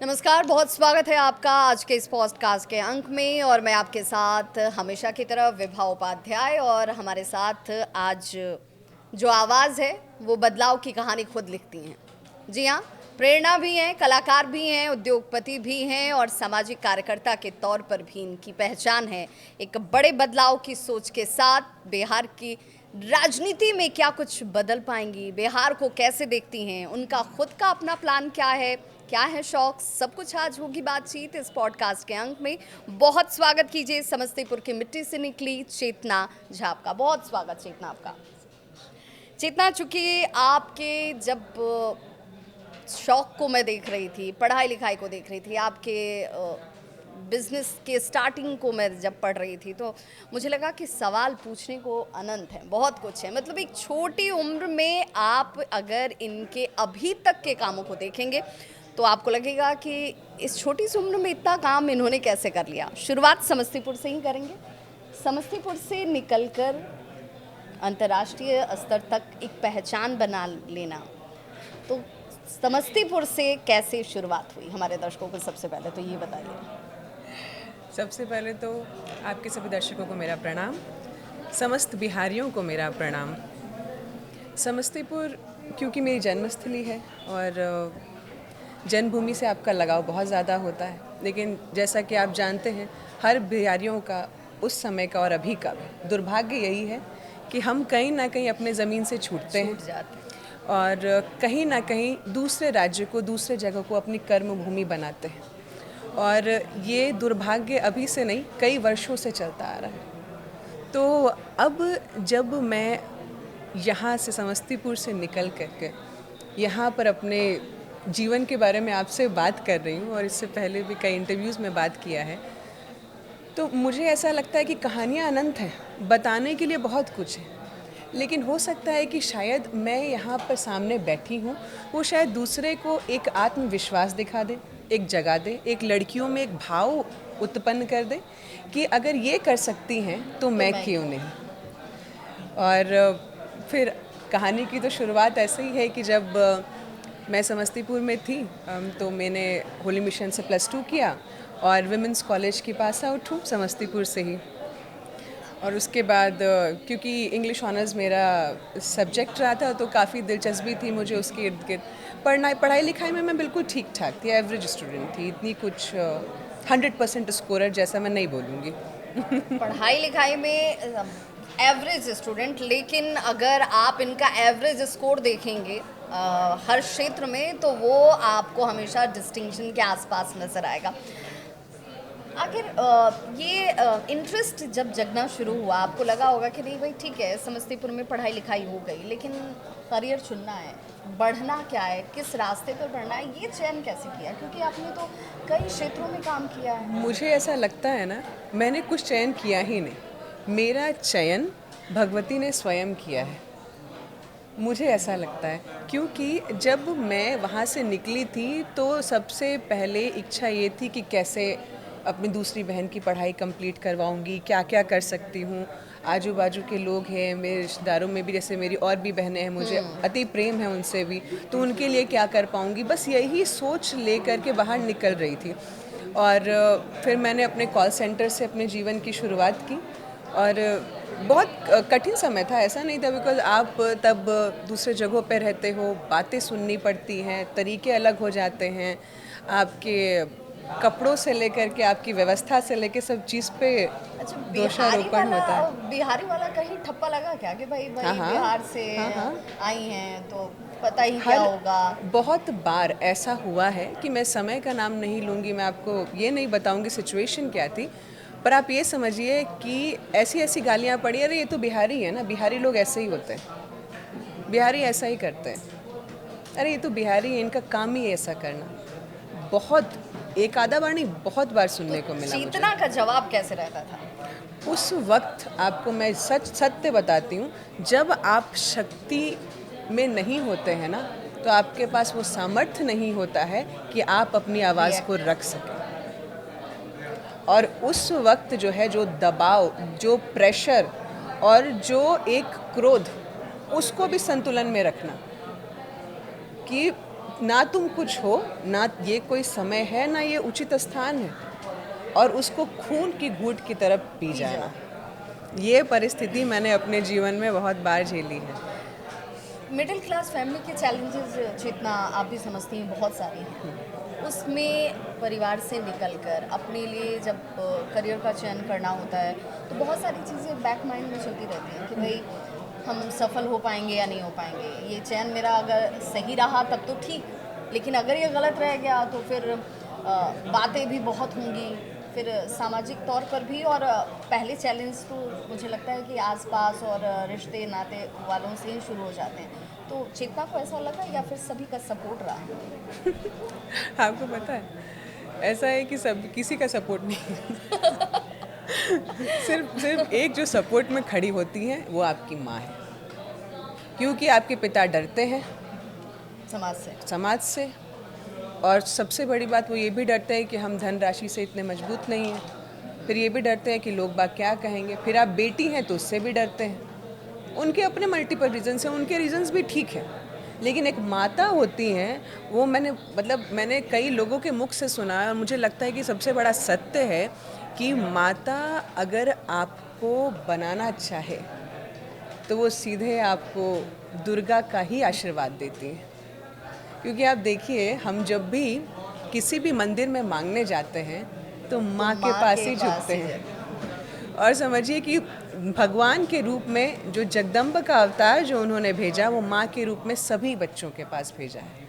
नमस्कार, बहुत स्वागत है आपका आज के इस पॉडकास्ट के अंक में। और मैं आपके साथ हमेशा की तरह विभा उपाध्याय। और हमारे साथ आज जो आवाज़ है वो बदलाव की कहानी खुद लिखती हैं। जी हाँ, प्रेरणा भी हैं, कलाकार भी हैं, उद्योगपति भी हैं और सामाजिक कार्यकर्ता के तौर पर भी इनकी पहचान है। एक बड़े बदलाव की सोच के साथ बिहार की राजनीति में क्या कुछ बदल पाएंगी, बिहार को कैसे देखती हैं, उनका खुद का अपना प्लान क्या है शौक, सब कुछ आज होगी बातचीत इस पॉडकास्ट के अंक में। बहुत स्वागत कीजिए समस्तीपुर की मिट्टी से निकली चेतना झा का। बहुत स्वागत चेतना आपका। चेतना, चूंकि आपके जब शौक को मैं देख रही थी, पढ़ाई लिखाई को देख रही थी, आपके बिजनेस के स्टार्टिंग को मैं जब पढ़ रही थी, तो मुझे लगा कि सवाल पूछने को अनंत है, बहुत कुछ है। मतलब एक छोटी उम्र में आप अगर इनके अभी तक के कामों को देखेंगे तो आपको लगेगा कि इस छोटी सी उम्र में इतना काम इन्होंने कैसे कर लिया। शुरुआत समस्तीपुर से ही करेंगे। समस्तीपुर से निकलकर अंतर्राष्ट्रीय स्तर तक एक पहचान बना लेना, तो समस्तीपुर से कैसे शुरुआत हुई, हमारे दर्शकों को सबसे पहले तो ये बताइए। सबसे पहले तो आपके सभी दर्शकों को मेरा प्रणाम, समस्त बिहारियों को मेरा प्रणाम। समस्तीपुर क्योंकि मेरी जन्मस्थली है और जन्मभूमि से आपका लगाव बहुत ज़्यादा होता है, लेकिन जैसा कि आप जानते हैं हर बिहारियों का उस समय का और अभी का दुर्भाग्य यही है कि हम कहीं ना कहीं अपने ज़मीन से छूटते हैं और कहीं ना कहीं दूसरे राज्य को, दूसरे जगह को अपनी कर्मभूमि बनाते हैं। और ये दुर्भाग्य अभी से नहीं, कई वर्षों से चलता आ रहा है। तो अब जब मैं यहाँ से समस्तीपुर से निकल करके यहाँ पर अपने जीवन के बारे में आपसे बात कर रही हूँ और इससे पहले भी कई इंटरव्यूज़ में बात किया है, तो मुझे ऐसा लगता है कि कहानियाँ अनंत हैं, बताने के लिए बहुत कुछ है। लेकिन हो सकता है कि शायद मैं यहाँ पर सामने बैठी हूँ, वो शायद दूसरे को एक आत्मविश्वास दिखा दे, एक जगा दे, एक लड़कियों में एक भाव उत्पन्न कर दे कि अगर ये कर सकती हैं तो मैं क्यों नहीं। और फिर कहानी की तो शुरुआत ऐसे ही है कि जब मैं समस्तीपुर में थी तो मैंने होली मिशन से +2 किया और विमेंस कॉलेज की पास आउट हूँ समस्तीपुर से ही। और उसके बाद क्योंकि इंग्लिश ऑनर्स मेरा सब्जेक्ट रहा था तो काफ़ी दिलचस्पी थी मुझे उसके इर्द गिर्द पढ़ाई लिखाई में मैं बिल्कुल ठीक ठाक थी, एवरेज स्टूडेंट थी, इतनी कुछ 100% स्कोरर जैसा मैं नहीं बोलूँगी। पढ़ाई लिखाई में एवरेज स्टूडेंट, लेकिन अगर आप इनका एवरेज स्कोर देखेंगे हर क्षेत्र में, तो वो आपको हमेशा डिस्टिंक्शन के आसपास नजर आएगा। आखिर ये इंटरेस्ट जब जगना शुरू हुआ, आपको लगा होगा कि नहीं भाई ठीक है, समस्तीपुर में पढ़ाई लिखाई हो गई, लेकिन करियर चुनना है, बढ़ना क्या है, किस रास्ते पर बढ़ना है, ये चयन कैसे किया? क्योंकि आपने तो कई क्षेत्रों में काम किया है। मुझे ऐसा लगता है ना, मैंने कुछ चयन किया ही नहीं, मेरा चयन भगवती ने स्वयं किया है, मुझे ऐसा लगता है। क्योंकि जब मैं वहाँ से निकली थी तो सबसे पहले इच्छा ये थी कि कैसे अपनी दूसरी बहन की पढ़ाई कंप्लीट करवाऊँगी, क्या क्या कर सकती हूँ। आजू बाजू के लोग हैं, मेरे रिश्तेदारों में भी, जैसे मेरी और भी बहनें हैं, मुझे अति प्रेम है उनसे भी, तो उनके लिए क्या कर पाऊँगी, बस यही सोच ले कर के बाहर निकल रही थी। और फिर मैंने अपने कॉल सेंटर से अपने जीवन की शुरुआत की और बहुत कठिन समय था, ऐसा नहीं था, बिकॉज आप तब दूसरे जगहों पर रहते हो, बातें सुननी पड़ती हैं, तरीके अलग हो जाते हैं, आपके कपड़ों से लेकर के आपकी व्यवस्था से लेकर सब चीज़ पे अच्छा, दोषारोपण होता है। बिहारी वाला कहीं ठप्पा लगा क्या कि भाई हाँ हाँ, बिहार से हाँ हाँ, आई हैं तो पता ही क्या होगा? बहुत बार ऐसा हुआ है कि मैं समय का नाम नहीं लूँगी, मैं आपको ये नहीं बताऊँगी सिचुएशन क्या थी, पर आप ये समझिए कि ऐसी ऐसी गालियाँ पड़ी, अरे ये तो बिहारी है ना, बिहारी लोग ऐसे ही होते हैं, बिहारी ऐसा ही करते हैं, अरे ये तो बिहारी है, इनका काम ही ऐसा करना। बहुत, एक आधा बार नहीं, बहुत बार सुनने को मिला मुझे। चेतना का जवाब कैसे रहता था? उस वक्त आपको मैं सत्य बताती हूँ, जब आप शक्ति में नहीं होते हैं ना, तो आपके पास वो सामर्थ्य नहीं होता है कि आप अपनी आवाज़ को रख सकें। और उस वक्त जो है, जो दबाव, जो प्रेशर और जो एक क्रोध, उसको भी संतुलन में रखना कि ना तुम कुछ हो, ना ये कोई समय है, ना ये उचित स्थान है, और उसको खून की घूंट की तरफ पी जाना। ये परिस्थिति मैंने अपने जीवन में बहुत बार झेली है। मिडिल क्लास फैमिली के चैलेंजेस जितना आप भी समझती हैं बहुत सारे हैं, उसमें परिवार से निकलकर अपने लिए जब करियर का चयन करना होता है तो बहुत सारी चीज़ें बैक माइंड में चलती रहती हैं कि भाई हम सफल हो पाएंगे या नहीं हो पाएंगे, ये चयन मेरा अगर सही रहा तब तो ठीक, लेकिन अगर ये गलत रह गया तो फिर बातें भी बहुत होंगी, फिर सामाजिक तौर पर भी, और पहले चैलेंज तो मुझे लगता है कि आसपास और रिश्ते नाते वालों से ही शुरू हो जाते हैं। तो चेतना को ऐसा लगा या फिर सभी का सपोर्ट रहा? आपको पता है, ऐसा है कि सब किसी का सपोर्ट नहीं सिर्फ एक जो सपोर्ट में खड़ी होती है वो आपकी माँ है, क्योंकि आपके पिता डरते हैं समाज से, और सबसे बड़ी बात वो ये भी डरते हैं कि हम धनराशि से इतने मजबूत नहीं हैं, फिर ये भी डरते हैं कि लोग बाग क्या कहेंगे, फिर आप बेटी हैं तो उससे भी डरते हैं। उनके अपने मल्टीपल रीजंस हैं, उनके रीजंस भी ठीक है, लेकिन एक माता होती हैं, वो मैंने कई लोगों के मुख से सुना और मुझे लगता है कि सबसे बड़ा सत्य है कि माता अगर आपको बनाना चाहे तो वो सीधे आपको दुर्गा का ही आशीर्वाद देती है। क्योंकि आप देखिए, हम जब भी किसी भी मंदिर में मांगने जाते हैं तो माँ के पास ही झुकते हैं, और समझिए कि भगवान के रूप में जो जगदम्बा का अवतार जो उन्होंने भेजा, वो माँ के रूप में सभी बच्चों के पास भेजा है।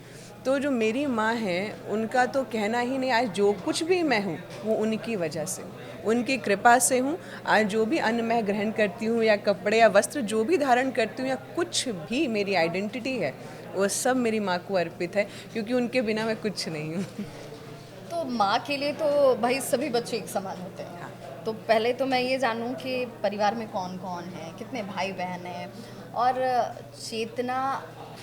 तो जो मेरी माँ हैं, उनका तो कहना ही नहीं, आज जो कुछ भी मैं हूँ वो उनकी वजह से, उनकी कृपा से हूँ। आज जो भी अन्न मैं ग्रहण करती हूँ या कपड़े या वस्त्र जो भी धारण करती हूँ या कुछ भी मेरी आइडेंटिटी है, वो सब मेरी माँ को अर्पित है, क्योंकि उनके बिना मैं कुछ नहीं हूँ। तो माँ के लिए तो भाई सभी बच्चे एक समान होते हैं। हाँ। तो पहले तो मैं ये जानूं कि परिवार में कौन कौन है, कितने भाई बहन हैं, और चेतना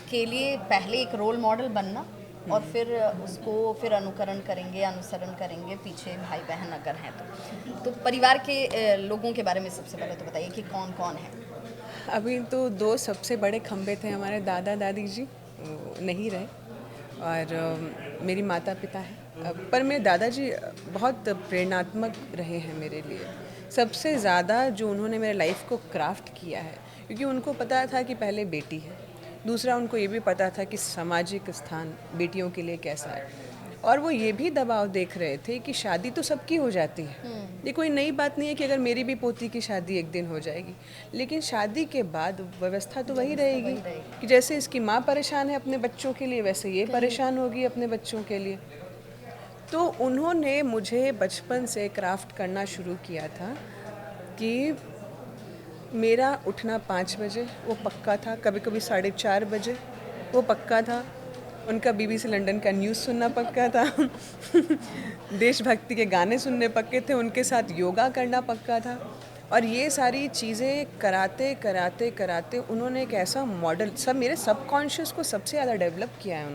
के लिए पहले एक रोल मॉडल बनना और फिर उसको फिर अनुसरण करेंगे पीछे भाई बहन अगर हैं तो परिवार के लोगों के बारे में सबसे पहले तो बताइए कि कौन कौन है। अभी तो दो सबसे बड़े खंभे थे हमारे दादा दादी जी, नहीं रहे, और मेरी माता पिता हैं। पर मेरे दादाजी बहुत प्रेरणात्मक रहे हैं मेरे लिए। सबसे ज़्यादा जो उन्होंने मेरे लाइफ को क्राफ्ट किया है, क्योंकि उनको पता था कि पहले बेटी है, दूसरा उनको ये भी पता था कि सामाजिक स्थान बेटियों के लिए कैसा है, और वो ये भी दबाव देख रहे थे कि शादी तो सबकी हो जाती है, ये कोई नई बात नहीं है कि अगर मेरी भी पोती की शादी एक दिन हो जाएगी, लेकिन शादी के बाद व्यवस्था तो वही रहेगी कि जैसे इसकी माँ परेशान है अपने बच्चों के लिए, वैसे ये परेशान होगी अपने बच्चों के लिए। तो उन्होंने मुझे बचपन से क्राफ्ट करना शुरू किया था कि मेरा उठना 5 बजे वो पक्का था, कभी कभी 4:30 बजे वो पक्का था, उनका BBC लंदन का न्यूज़ सुनना पक्का था देशभक्ति के गाने सुनने पक्के थे, उनके साथ योगा करना पक्का था, और ये सारी चीज़ें कराते कराते कराते उन्होंने एक ऐसा मॉडल, सब मेरे सबकॉन्शियस को सबसे ज़्यादा डेवलप किया है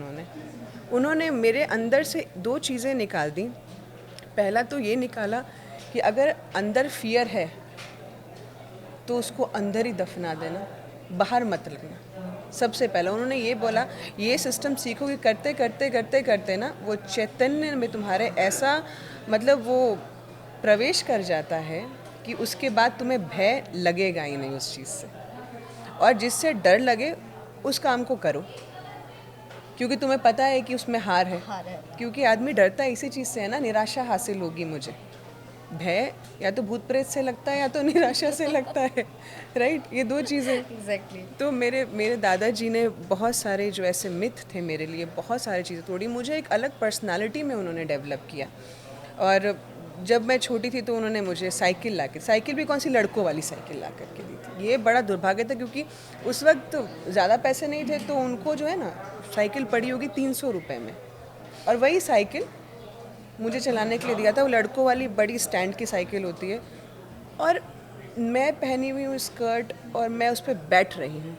उन्होंने मेरे अंदर से 2 चीज़ें निकाल दी। पहला तो ये निकाला कि अगर अंदर फियर है तो उसको अंदर ही दफना देना, बाहर मत रखना। सबसे पहला उन्होंने ये बोला, ये सिस्टम सीखोगे करते करते करते करते ना, वो चैतन्य में तुम्हारे ऐसा वो प्रवेश कर जाता है कि उसके बाद तुम्हें भय लगेगा ही नहीं उस चीज़ से, और जिससे डर लगे उस काम को करो, क्योंकि तुम्हें पता है कि उसमें हार है। क्योंकि आदमी डरता है इसी चीज़ से है ना, निराशा हासिल होगी मुझे। भय या तो भूत प्रेत से लगता है या तो निराशा से लगता है, राइट, ये 2 चीज़ें। एग्जैक्टली। तो मेरे दादाजी ने बहुत सारे जो ऐसे मिथ थे मेरे लिए, बहुत सारी चीज़ें तोड़ी, मुझे एक अलग पर्सनालिटी में उन्होंने डेवलप किया। और जब मैं छोटी थी तो उन्होंने मुझे साइकिल भी कौन सी, लड़कों वाली साइकिल ला करके दी थी। ये बड़ा दुर्भाग्य था, क्योंकि उस वक्त ज़्यादा पैसे नहीं थे, तो उनको जो है ना साइकिल पड़ी होगी 300 रुपये में, और वही साइकिल मुझे चलाने के लिए दिया था। वो लड़कों वाली बड़ी स्टैंड की साइकिल होती है, और मैं पहनी हुई हूँ स्कर्ट और मैं उस पर बैठ रही हूँ,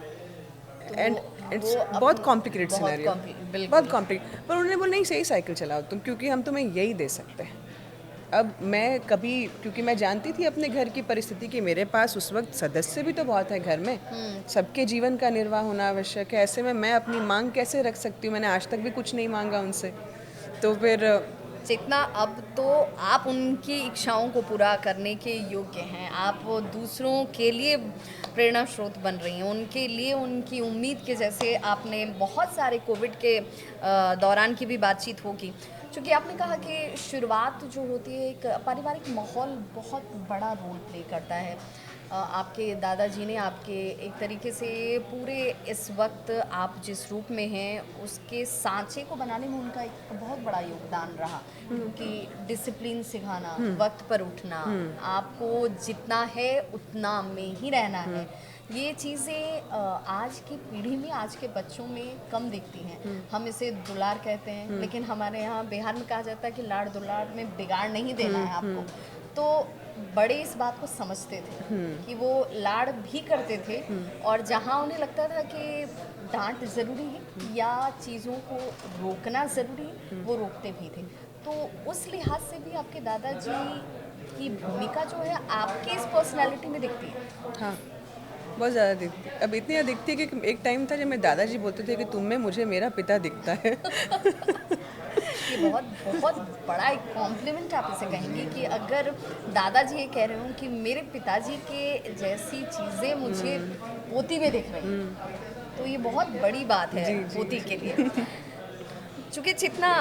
एंड इट्स बहुत कॉम्प्लिकेटेड सिनेरियो, बहुत कॉम्प्लिकेटेड। पर उन्होंने बोला नहीं, सही साइकिल चलाओ तुम, क्योंकि हम तुम्हें यही दे सकते हैं। अब मैं कभी, क्योंकि मैं जानती थी अपने घर की परिस्थिति कि मेरे पास उस वक्त सदस्य भी तो बहुत है घर में, सबके जीवन का निर्वाह होना आवश्यक है। ऐसे में मैं अपनी मांग कैसे रख सकती हूँ? मैंने आज तक भी कुछ नहीं मांगा उनसे। तो फिर जितना अब तो आप उनकी इच्छाओं को पूरा करने के योग्य हैं, आप वो दूसरों के लिए प्रेरणा स्रोत बन रही हैं, उनके लिए उनकी उम्मीद के जैसे आपने बहुत सारे कोविड के दौरान की भी बातचीत होगी। क्योंकि आपने कहा कि शुरुआत जो होती है एक पारिवारिक माहौल बहुत बड़ा रोल प्ले करता है। आपके दादाजी ने आपके एक तरीके से पूरे इस वक्त आप जिस रूप में हैं उसके सांचे को बनाने में उनका एक बहुत बड़ा योगदान रहा, क्योंकि डिसिप्लिन सिखाना, वक्त पर उठना, आपको जितना है उतना में ही रहना है, ये चीज़ें आज की पीढ़ी में, आज के बच्चों में कम दिखती हैं। हम इसे दुलार कहते हैं, लेकिन हमारे यहाँ बिहार में कहा जाता है कि लाड़ दुलार में बिगाड़ नहीं देना है आपको। तो बड़े इस बात को समझते थे कि वो लाड़ भी करते थे, और जहाँ उन्हें लगता था कि डांट ज़रूरी है या चीज़ों को रोकना ज़रूरी है, वो रोकते भी थे। तो उस लिहाज से भी आपके दादाजी की भूमिका जो है आपके इस पर्सनैलिटी में दिखती है। हाँ, बहुत ज़्यादा दिखती है। अब इतनी ज़्यादा दिखती है कि एक टाइम था जब मैं दादाजी बोलते थे कि तुम में मुझे मेरा पिता दिखता है। ये बहुत बहुत बड़ा एक कॉम्प्लीमेंट आप इसे कहेंगे कि अगर दादाजी ये कह रहे हो कि मेरे पिताजी के जैसी चीज़ें मुझे पोती में दिख रही हैं, तो ये बहुत बड़ी बात है पोती के लिए। चूँकि जितना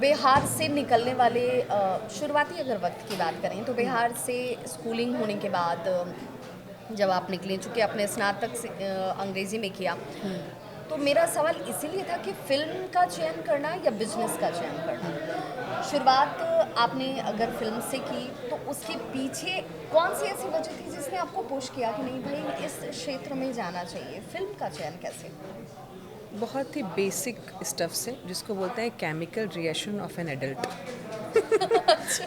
बिहार से निकलने वाले शुरुआती अगर वक्त की बात करें तो बिहार से स्कूलिंग होने के बाद जब आप निकले, चूँकि आपने स्नातक से अंग्रेज़ी में किया, तो मेरा सवाल इसीलिए था कि फिल्म का चयन करना या बिजनेस का चयन करना। शुरुआत आपने अगर फिल्म से की तो उसके पीछे कौन सी ऐसी वजह थी जिसने आपको पुश किया कि नहीं भाई इस क्षेत्र में जाना चाहिए? फिल्म का चयन कैसे? बहुत ही बेसिक स्टफ से, जिसको बोलते हैं chemical reaction of an adult.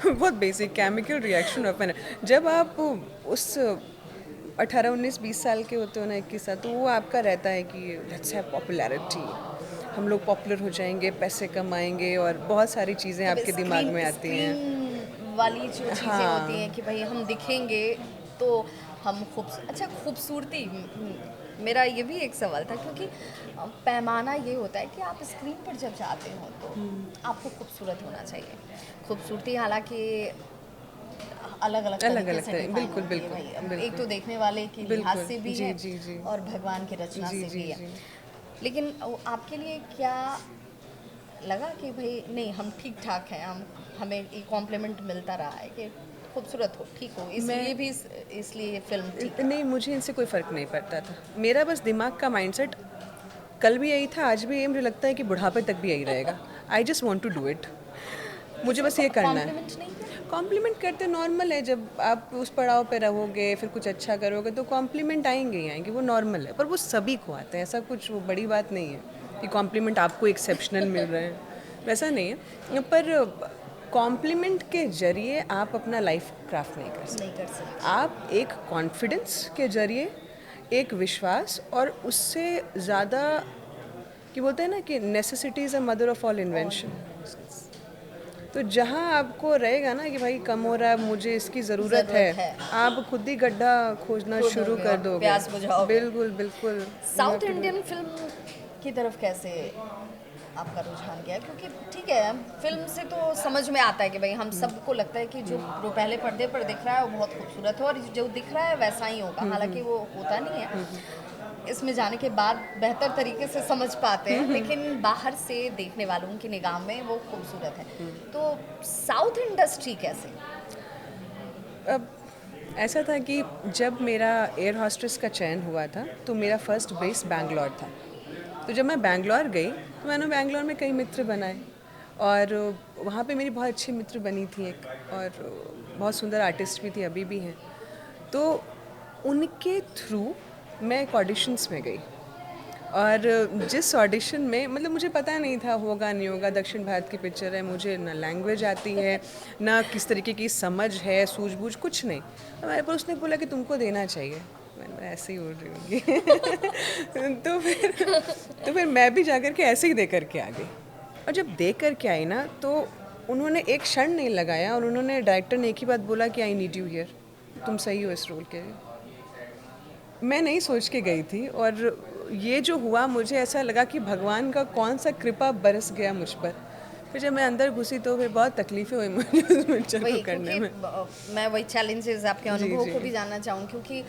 बहुत basic chemical reaction of an, जब आप उस 18, 19, 20 साल के होते हो ना, 21 साल, तो वो आपका रहता है कि लेट्स हैव पॉपुलैरिटी, हम लोग पॉपुलर हो जाएंगे, पैसे कमाएंगे, और बहुत सारी चीज़ें आपके दिमाग में आती हैं। वाली जो चीज़ें होती हैं कि भाई हम दिखेंगे तो हम खूबसूरती, मेरा ये भी एक सवाल था, क्योंकि पैमाना ये होता है कि आप स्क्रीन पर जब जाते हो तो आपको खूबसूरत होना चाहिए। खूबसूरती हालांकि अलग अलग तरह, बिल्कुल, एक तो देखने वाले के लिहाज से भी है और भगवान की रचना से भी है। लेकिन आपके लिए क्या लगा कि भाई नहीं हम ठीक ठाक हैं, हमें एक कॉम्प्लीमेंट मिलता रहा है कि खूबसूरत हो, ठीक हो, इसलिए भी इसलिए फिल्म ठीक? नहीं, मुझे इनसे कोई फ़र्क नहीं पड़ता था। मेरा बस दिमाग का माइंडसेट कल भी यही था, आज भी यही, मुझे लगता है कि बुढ़ापे तक भी यही रहेगा। I just want to do it, मुझे बस ये करना है। कॉम्प्लीमेंट करते नॉर्मल है, जब आप उस पड़ाव पे रहोगे, फिर कुछ अच्छा करोगे तो कॉम्प्लीमेंट आएंगे ही आएंगे, वो नॉर्मल है। पर वो सभी को आते हैं, ऐसा कुछ वो बड़ी बात नहीं है कि कॉम्प्लीमेंट आपको एक्सेप्शनल मिल रहे हैं, वैसा नहीं है। पर कॉम्प्लीमेंट के जरिए आप अपना लाइफ क्राफ्ट नहीं कर सकते। आप एक कॉन्फिडेंस के जरिए, एक विश्वास, और उससे ज़्यादा कि बोलते हैं ना कि necessity is a mother of all invention. तो जहाँ आपको रहेगा ना कि भाई कम हो रहा है, मुझे इसकी ज़रूरत है, आप खुद ही गड्ढा खोजना शुरू कर दोगे, प्यास बुझाओगे। बिल्कुल बिल्कुल। साउथ इंडियन फिल्म की तरफ कैसे आपका रुझान गया? क्योंकि ठीक है, फिल्म से तो समझ में आता है कि भाई हम सबको लगता है कि जो पहले पर्दे पर दिख रहा है वो बहुत खूबसूरत है और जो दिख रहा है वैसा ही होगा, हालांकि वो होता नहीं है। इसमें जाने के बाद बेहतर तरीके से समझ पाते हैं, लेकिन बाहर से देखने वालों की निगाह में वो खूबसूरत है। तो साउथ इंडस्ट्री कैसे? अब ऐसा था कि जब मेरा एयर हॉस्टेस का चयन हुआ था तो मेरा फर्स्ट बेस बैंगलोर था। तो जब मैं बैंगलोर गई तो मैंने बैंगलोर में कई मित्र बनाए, और वहाँ पे मेरी बहुत अच्छी मित्र बनी थी एक, और बहुत सुंदर आर्टिस्ट भी थी, अभी भी हैं। तो उनके थ्रू मैं एक ऑडिशंस में गई, और जिस ऑडिशन में, मतलब मुझे पता नहीं था होगा नहीं होगा, दक्षिण भारत की पिक्चर है, मुझे ना लैंग्वेज आती है, ना किस तरीके की समझ है, सूझबूझ कुछ नहीं। हमारे पर उसने बोला कि तुमको देना चाहिए, मैं ऐसे ही उड़ रही होंगी। तो फिर मैं भी जा कर के ऐसे ही दे कर के आ गई, और जब दे कर के आई ना तो उन्होंने एक क्षण नहीं लगाया और उन्होंने डायरेक्टर ने एक ही बात बोला कि आई नीड यू हियर, तुम सही हो इस रोल के लिए। मैं नहीं सोच के गई थी और ये जो हुआ मुझे ऐसा लगा कि भगवान का कौन सा कृपा बरस गया मुझ पर। फिर जब मैं अंदर घुसी तो फिर बहुत तकलीफ़ें हुई मुझे उस पिक्चर को वही करने में। मैं वही चैलेंजेस आपके जी, अनुभव जी। को भी जानना चाहूँ, क्योंकि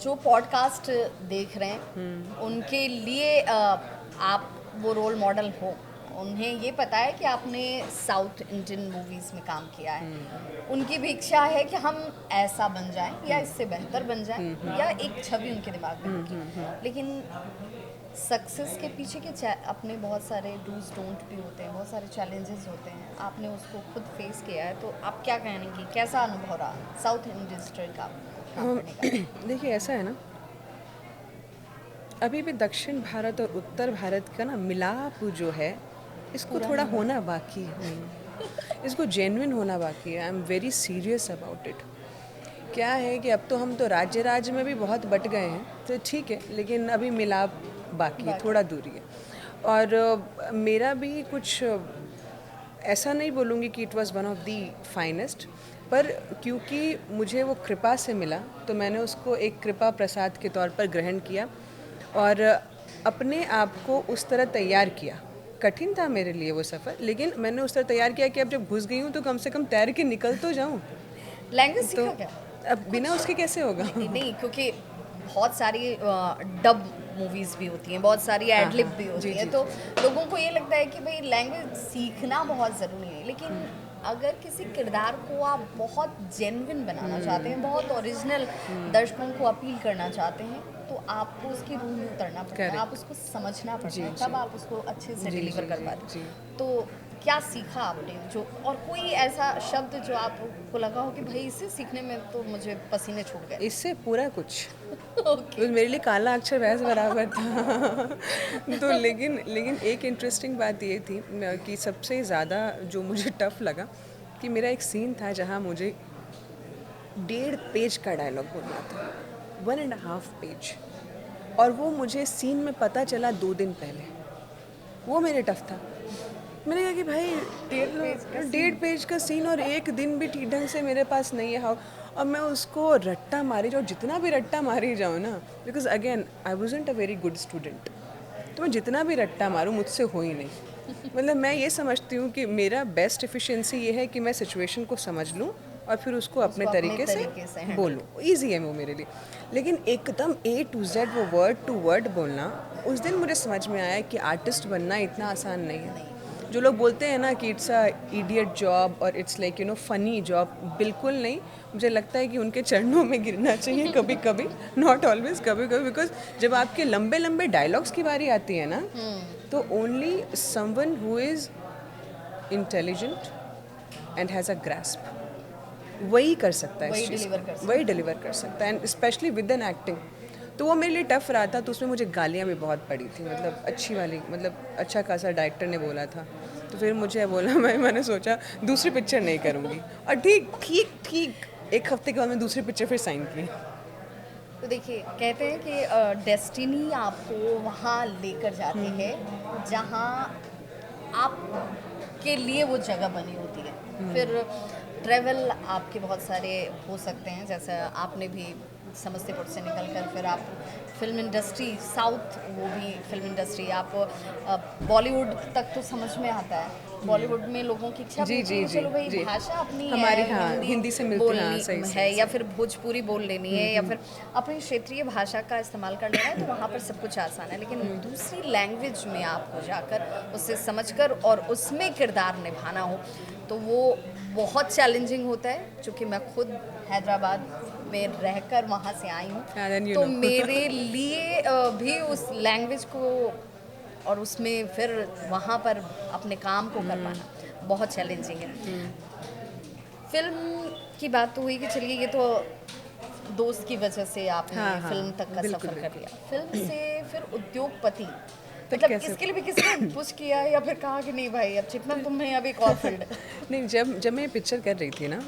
जो पॉडकास्ट देख रहे हैं उनके लिए आप वो रोल मॉडल हो। उन्हें ये पता है कि आपने साउथ इंडियन मूवीज़ में काम किया है, उनकी भी इच्छा है कि हम ऐसा बन जाएं या इससे बेहतर बन जाएं, या एक छवि उनके दिमाग में होगी। लेकिन सक्सेस के पीछे के अपने बहुत सारे डूज डोंट भी होते हैं, बहुत सारे चैलेंजेस होते हैं। आपने उसको खुद फेस किया है, तो आप क्या कहेंगे, कैसा अनुभव रहा साउथ इंडस्ट्री का काम करने का? देखिए ऐसा है ना, अभी भी दक्षिण भारत और उत्तर भारत का ना मिलाप जो है, इसको थोड़ा होना बाकी है। इसको जेन्युइन होना बाकी है। I am very serious about it. क्या है कि अब तो हम तो राज्य राज्य में भी बहुत बट गए हैं, तो ठीक है, लेकिन अभी मिलाप बाकी है, थोड़ा दूरी है। और मेरा भी कुछ ऐसा नहीं बोलूँगी कि it was one of the finest, पर क्योंकि मुझे वो कृपा से मिला तो मैंने उसको एक कृपा प्रसाद के तौर पर ग्रहण किया और अपने आप को उस तरह तैयार किया। कठिन था मेरे लिए वो सफ़र, लेकिन मैंने उस तरह तैयार किया कि अब जब घुस गई हूँ तो कम से कम तैर के निकल तो जाऊँ। लैंग्वेज तो सीखा क्या? अब बिना उसके कैसे होगा? नहीं, क्योंकि बहुत सारी डब मूवीज भी होती हैं, बहुत सारी हाँ, एडलिब हाँ, भी जी, होती जी, हैं, तो लोगों को ये लगता है कि भाई लैंग्वेज सीखना बहुत ज़रूरी है। लेकिन अगर किसी किरदार को आप बहुत जेन्युइन बनाना चाहते हैं, बहुत ओरिजिनल दर्शकों को अपील करना चाहते हैं, तो आपको उसकी रूह में उतरना पड़ता है, Correct. आप उसको समझना पड़ता जी, है, जी। तब आप उसको अच्छे से जी, डिलीवर जी, कर जी, पाते जी। हैं। तो क्या सीखा आपने, जो और कोई ऐसा शब्द जो आपको लगा हो कि भाई इसे सीखने में तो मुझे पसीने छूट गए? इससे पूरा कुछ ओके। तो मेरे लिए काला अक्षर वैसे बराबर था। तो लेकिन एक इंटरेस्टिंग बात ये थी कि सबसे ज़्यादा जो मुझे टफ लगा कि मेरा एक सीन था जहाँ मुझे 1.5 पेज का डायलॉग बोलना था, 1.5 पेज, और वो मुझे सीन में पता चला 2 दिन पहले। वो मेरे टफ था। मैंने कहा कि भाई 1.5 पेज का सीन और एक दिन भी ठीक ढंग से मेरे पास नहीं है। हाउ, और मैं उसको रट्टा मारी जाऊँ, जितना भी रट्टा मारी जाऊँ ना, because again I wasn't a very good student, तो मैं जितना भी रट्टा मारूँ मुझसे हो ही नहीं। मतलब मैं ये समझती हूँ कि मेरा बेस्ट एफिशिएंसी ये है कि मैं सिचुएशन को समझ लूँ और फिर उसको अपने तरीके से handle बोलूँ। ईजी है वो मेरे लिए। लेकिन एकदम A to Z वो वर्ड टू वर्ड बोलना, उस दिन मुझे समझ में आया कि आर्टिस्ट बनना इतना आसान नहीं है। जो लोग बोलते हैं ना कि इट्स अ इडियट जॉब और इट्स लाइक फनी जॉब, बिल्कुल नहीं। मुझे लगता है कि उनके चरणों में गिरना चाहिए कभी कभी, नॉट ऑलवेज, कभी कभी, बिकॉज जब आपके लंबे लंबे डायलॉग्स की बारी आती है ना, तो only someone who is intelligent and has a grasp वही कर सकता है वही इस चीज़ डिलीवर कर को, सकता वही डिलीवर कर सकता है, and specially with an acting. तो वो मेरे लिए टफ रहा था। तो उसमें मुझे गालियाँ भी बहुत पड़ी थी, मतलब अच्छी वाली, मतलब अच्छा खासा डायरेक्टर ने बोला था। तो फिर मुझे बोला, मैंने सोचा दूसरी पिक्चर नहीं करूँगी, और ठीक ठीक ठीक 1 हफ्ते के बाद मैं दूसरी पिक्चर फिर साइन की। तो देखिए, कहते हैं कि डेस्टिनी आपको वहाँ लेकर जाती है जहाँ आपके लिए वो जगह बनी होती है। फिर ट्रैवल आपके बहुत सारे हो सकते हैं, जैसे आपने भी समस्तीपुर से निकलकर फिर आप फिल्म इंडस्ट्री, साउथ, वो भी फिल्म इंडस्ट्री, आप बॉलीवुड तक तो समझ में आता है। बॉलीवुड में लोगों की इच्छा भी जी होती जी है कि जी चलो भाई जी, भाषा अपनी हमारी, है, हाँ, हिंदी से मिलती, हाँ, बोलनी सही है, सही या सही। फिर भोजपुरी बोल लेनी है, या फिर अपनी क्षेत्रीय भाषा का इस्तेमाल कर लेना है, तो वहाँ पर सब कुछ आसान है। लेकिन दूसरी लैंग्वेज में आपको जाकर उसे समझकर और उसमें किरदार निभाना हो, तो वो बहुत चैलेंजिंग होता है। चूँकि मैं खुद हैदराबाद में रहकर वहाँ से आई हूँ, हाँ, then you तो know. मेरे लिए भी उस लैंग्वेज को और उसमें फिर वहाँ पर अपने काम को कर पाना बहुत चैलेंजिंग है। फिल्म की बात तो हुई कि चलिए, ये तो दोस्त की वजह से आपने हाँ हाँ, फिल्म तक का बिल्कुल सफर कर बिल्कुल। लिया, फिल्म से फिर उद्योगपति, तो मतलब कैसे? इसके लिए भी किसी ने पुश किया है, या फिर कहा कि नहीं भाई, अब जितना तुम्हें अब एक और फील्ड? नहीं, जब जब मैं पिक्चर कर रही थी ना,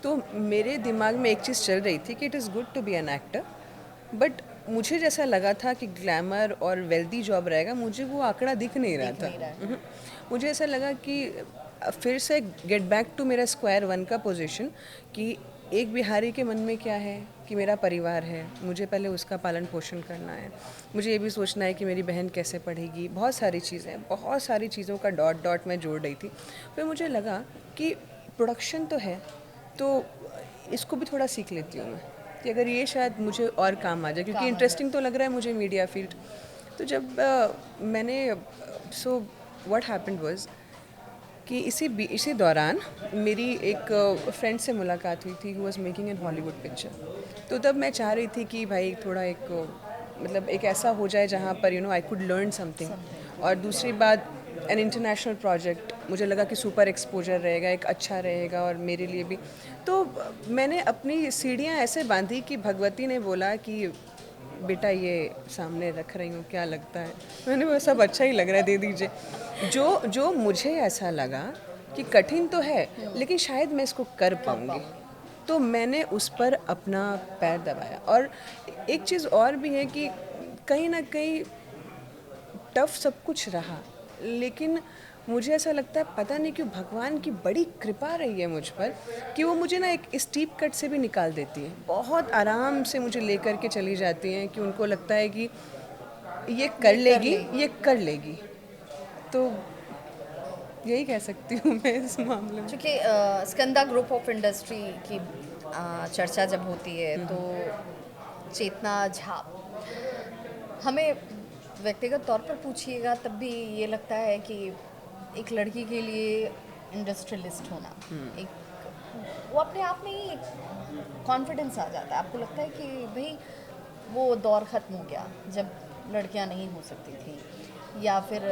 तो मेरे दिमाग में एक चीज़ चल रही थी कि it is good to be an actor, but मुझे जैसा लगा था कि ग्लैमर और वेल्दी जॉब रहेगा, मुझे वो आंकड़ा दिख नहीं रहा दिख था। नहीं रहा है। मुझे ऐसा लगा कि फिर से गेट बैक टू मेरा स्क्वायर वन का पोजीशन कि एक बिहारी के मन में क्या है कि मेरा परिवार है, मुझे पहले उसका पालन पोषण करना है, मुझे ये भी सोचना है कि मेरी बहन कैसे पढ़ेगी, बहुत सारी चीज़ें, बहुत सारी चीज़ों का डॉट डॉट मैं जोड़ रही थी। फिर मुझे लगा कि प्रोडक्शन तो है, तो इसको भी थोड़ा सीख लेती हूँ मैं कि अगर ये शायद मुझे और काम आ जाए, क्योंकि इंटरेस्टिंग तो लग रहा है मुझे मीडिया फील्ड। तो जब मैंने सो व्हाट हैपेंड वाज कि इसी दौरान मेरी एक फ्रेंड से मुलाकात हुई थी who was making an Hollywood picture. तो तब मैं चाह रही थी कि भाई थोड़ा एक मतलब एक ऐसा हो जाए जहाँ पर आई कुड लर्न समथिंग। और दूसरी बात एन इंटरनेशनल प्रोजेक्ट, मुझे लगा कि सुपर एक्सपोजर रहेगा, एक अच्छा रहेगा और मेरे लिए भी। तो मैंने अपनी सीढ़ियाँ ऐसे बांधी कि भगवती ने बोला कि बेटा ये सामने रख रही हूँ, क्या लगता है? मैंने वो सब अच्छा ही लग रहा है, दे दीजिए। जो जो मुझे ऐसा लगा कि कठिन तो है लेकिन शायद मैं इसको कर पाऊँगी, तो मैंने उस पर अपना पैर दबाया। और एक चीज़ और भी है कि कहीं ना कहीं टफ सब कुछ रहा, लेकिन मुझे ऐसा लगता है पता नहीं क्यों भगवान की बड़ी कृपा रही है मुझ पर कि वो मुझे ना एक स्टीप कट से भी निकाल देती है, बहुत आराम से मुझे लेकर के चली जाती हैं कि उनको लगता है कि ये कर लेगी, ये कर लेगी। तो यही कह सकती हूँ मैं इस मामले में। चूँकि स्कंदा ग्रुप ऑफ इंडस्ट्री की चर्चा जब होती है तो चेतना झाप, हमें व्यक्तिगत तौर पर पूछिएगा तब भी ये लगता है कि एक लड़की के लिए इंडस्ट्रियलिस्ट होना एक, वो अपने आप में ही कॉन्फिडेंस आ जाता है। आपको लगता है कि भाई वो दौर ख़त्म हो गया जब लड़कियां नहीं हो सकती थी, या फिर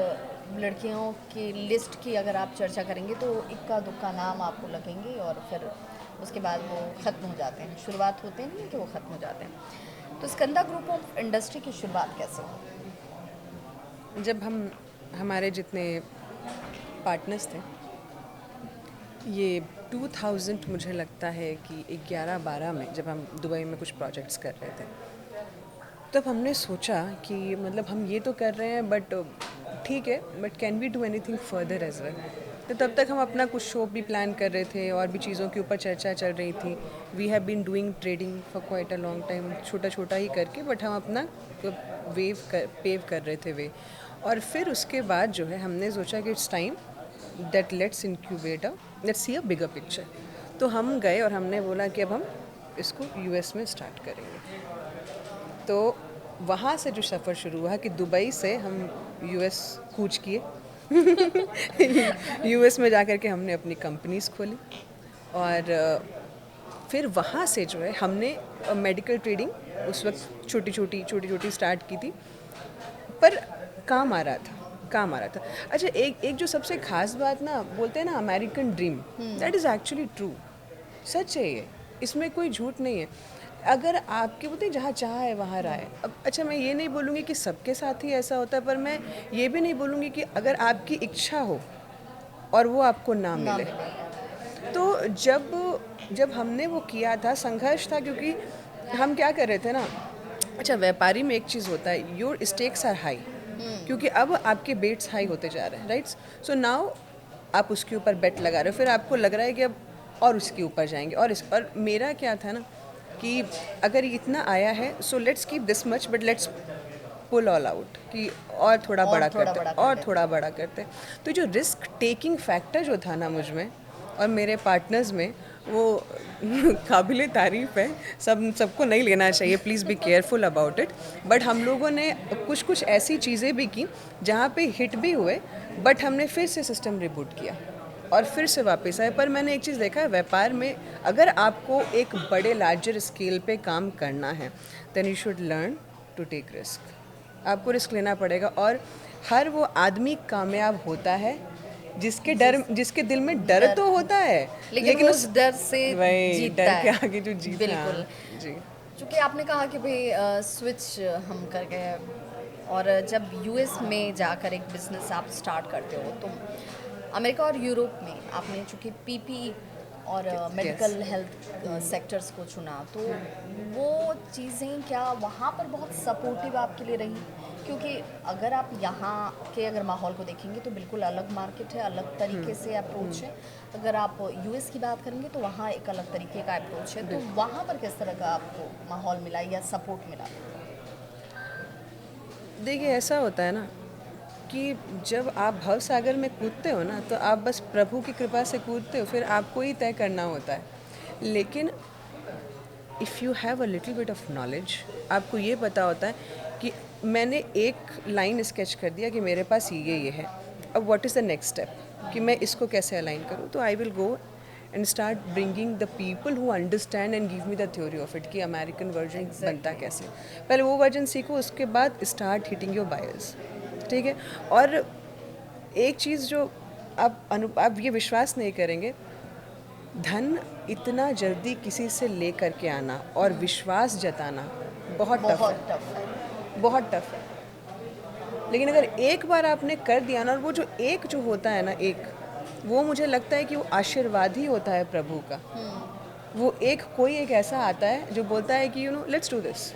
लड़कियों की लिस्ट की अगर आप चर्चा करेंगे तो इक्का दुक्का नाम आपको लगेंगे और फिर उसके बाद वो ख़त्म हो जाते हैं, शुरुआत होते नहीं कि वो ख़त्म हो जाते हैं। तो स्कंदा ग्रुप ऑफ इंडस्ट्री की शुरुआत कैसे हुई? जब हमारे जितने पार्टनर्स थे, ये 2000 मुझे लगता है कि 11-12 में जब हम दुबई में कुछ प्रोजेक्ट्स कर रहे थे, तब हमने सोचा कि मतलब हम ये तो कर रहे हैं बट ठीक है, but can we do anything further as well. तो तब तक हम अपना कुछ शो भी प्लान कर रहे थे और भी चीज़ों के ऊपर चर्चा चल रही थी। We have been doing trading for quite a long time, छोटा छोटा ही करके, बट हम अपना पेव कर रहे थे वे। और फिर उसके बाद जो है हमने सोचा कि it's time that let's incubate let's see a bigger picture. तो हम गए और हमने बोला कि अब हम इसको यूएस में स्टार्ट करेंगे। तो वहाँ से जो सफ़र शुरू हुआ कि दुबई से हम यूएस कूच किए। यूएस में जा कर के हमने अपनी कंपनीज खोली और फिर वहाँ से जो है हमने मेडिकल ट्रेडिंग उस वक्त छोटी छोटी स्टार्ट की थी, पर काम आ रहा था, काम आ रहा था। अच्छा, एक जो सबसे खास बात ना बोलते हैं ना, American dream, that is actually true, सच है ये, इसमें कोई झूठ नहीं है। अगर आपके बोलते हैं जहाँ चाह है वहाँ राह है। अब अच्छा, मैं ये नहीं बोलूँगी कि सबके साथ ही ऐसा होता है, पर मैं ये भी नहीं बोलूँगी कि अगर आपकी इच्छा हो और वो आपको ना मिले। तो जब हमने वो किया था, संघर्ष था, क्योंकि हम क्या कर रहे थे ना, अच्छा व्यापारी में एक चीज़ होता है, योर स्टेक्स आर हाई, क्योंकि अब आपके बेट्स हाई होते जा रहे हैं, राइट्स। सो नाउ आप उसके ऊपर बेट लगा रहे हो, फिर आपको लग रहा है कि अब और उसके ऊपर जाएंगे और मेरा क्या था ना कि अगर इतना आया है so let's keep this much but let's pull all out, कि और थोड़ा बड़ा करते, और थोड़ा बड़ा करते। तो जो रिस्क टेकिंग फैक्टर जो था ना मुझ में और मेरे पार्टनर्स में, वो काबिल तारीफ़ है। सबको नहीं लेना चाहिए, please be careful about it. But हम लोगों ने कुछ ऐसी चीज़ें भी की जहाँ पे हिट भी हुए, बट हमने फिर से सिस्टम रिबूट किया और फिर से वापस आए। पर मैंने एक चीज़ देखा है व्यापार में, अगर आपको एक बड़े लार्जर स्केल पे काम करना है then you should learn to take risk. आपको रिस्क लेना पड़ेगा और हर वो आदमी कामयाब होता है जिसके दिल में डर तो होता है, लेकिन उस डर से वही जीतता डर के है। आगे जो जीता। बिल्कुल। जी। चूँकि आपने कहा कि भाई स्विच हम कर गए, और जब यूएस में जाकर एक बिजनेस आप स्टार्ट करते हो तो अमेरिका और यूरोप में आपने चूँकि पीपी और मेडिकल हेल्थ सेक्टर्स को चुना, तो वो चीज़ें क्या वहाँ पर बहुत सपोर्टिव आपके लिए रही? क्योंकि अगर आप यहाँ के अगर माहौल को देखेंगे तो बिल्कुल अलग मार्केट है, अलग तरीके से अप्रोच है। अगर आप यूएस की बात करेंगे तो वहाँ एक अलग तरीके का अप्रोच है। तो वहाँ पर किस तरह का आपको माहौल मिला या सपोर्ट मिला? देखिए ऐसा होता है ना कि जब आप भव सागर में कूदते हो ना तो आप बस प्रभु की कृपा से कूदते हो, फिर आपको ही तय करना होता है। लेकिन if you have a little bit of knowledge, आपको ये पता होता है कि मैंने एक लाइन स्केच कर दिया कि मेरे पास ये है, अब what is the next step कि मैं इसको कैसे अलाइन करूँ। तो I will go and start bringing the people who understand and give me the theory of it कि अमेरिकन वर्जन बनता कैसे। पहले वो वर्जन सीखो, उसके बाद स्टार्ट हिटिंग योर बायर्स, ठीक है। और एक चीज़ जो आप ये विश्वास नहीं करेंगे, धन इतना जल्दी किसी से ले करके आना और विश्वास जताना बहुत टफ बहुत है, टफ है। बहुत टफ है। लेकिन अगर एक बार आपने कर दिया ना, और वो जो एक जो होता है ना, एक वो मुझे लगता है कि वो आशीर्वाद ही होता है प्रभु का। वो एक कोई एक ऐसा आता है जो बोलता है कि लेट्स डू दिस।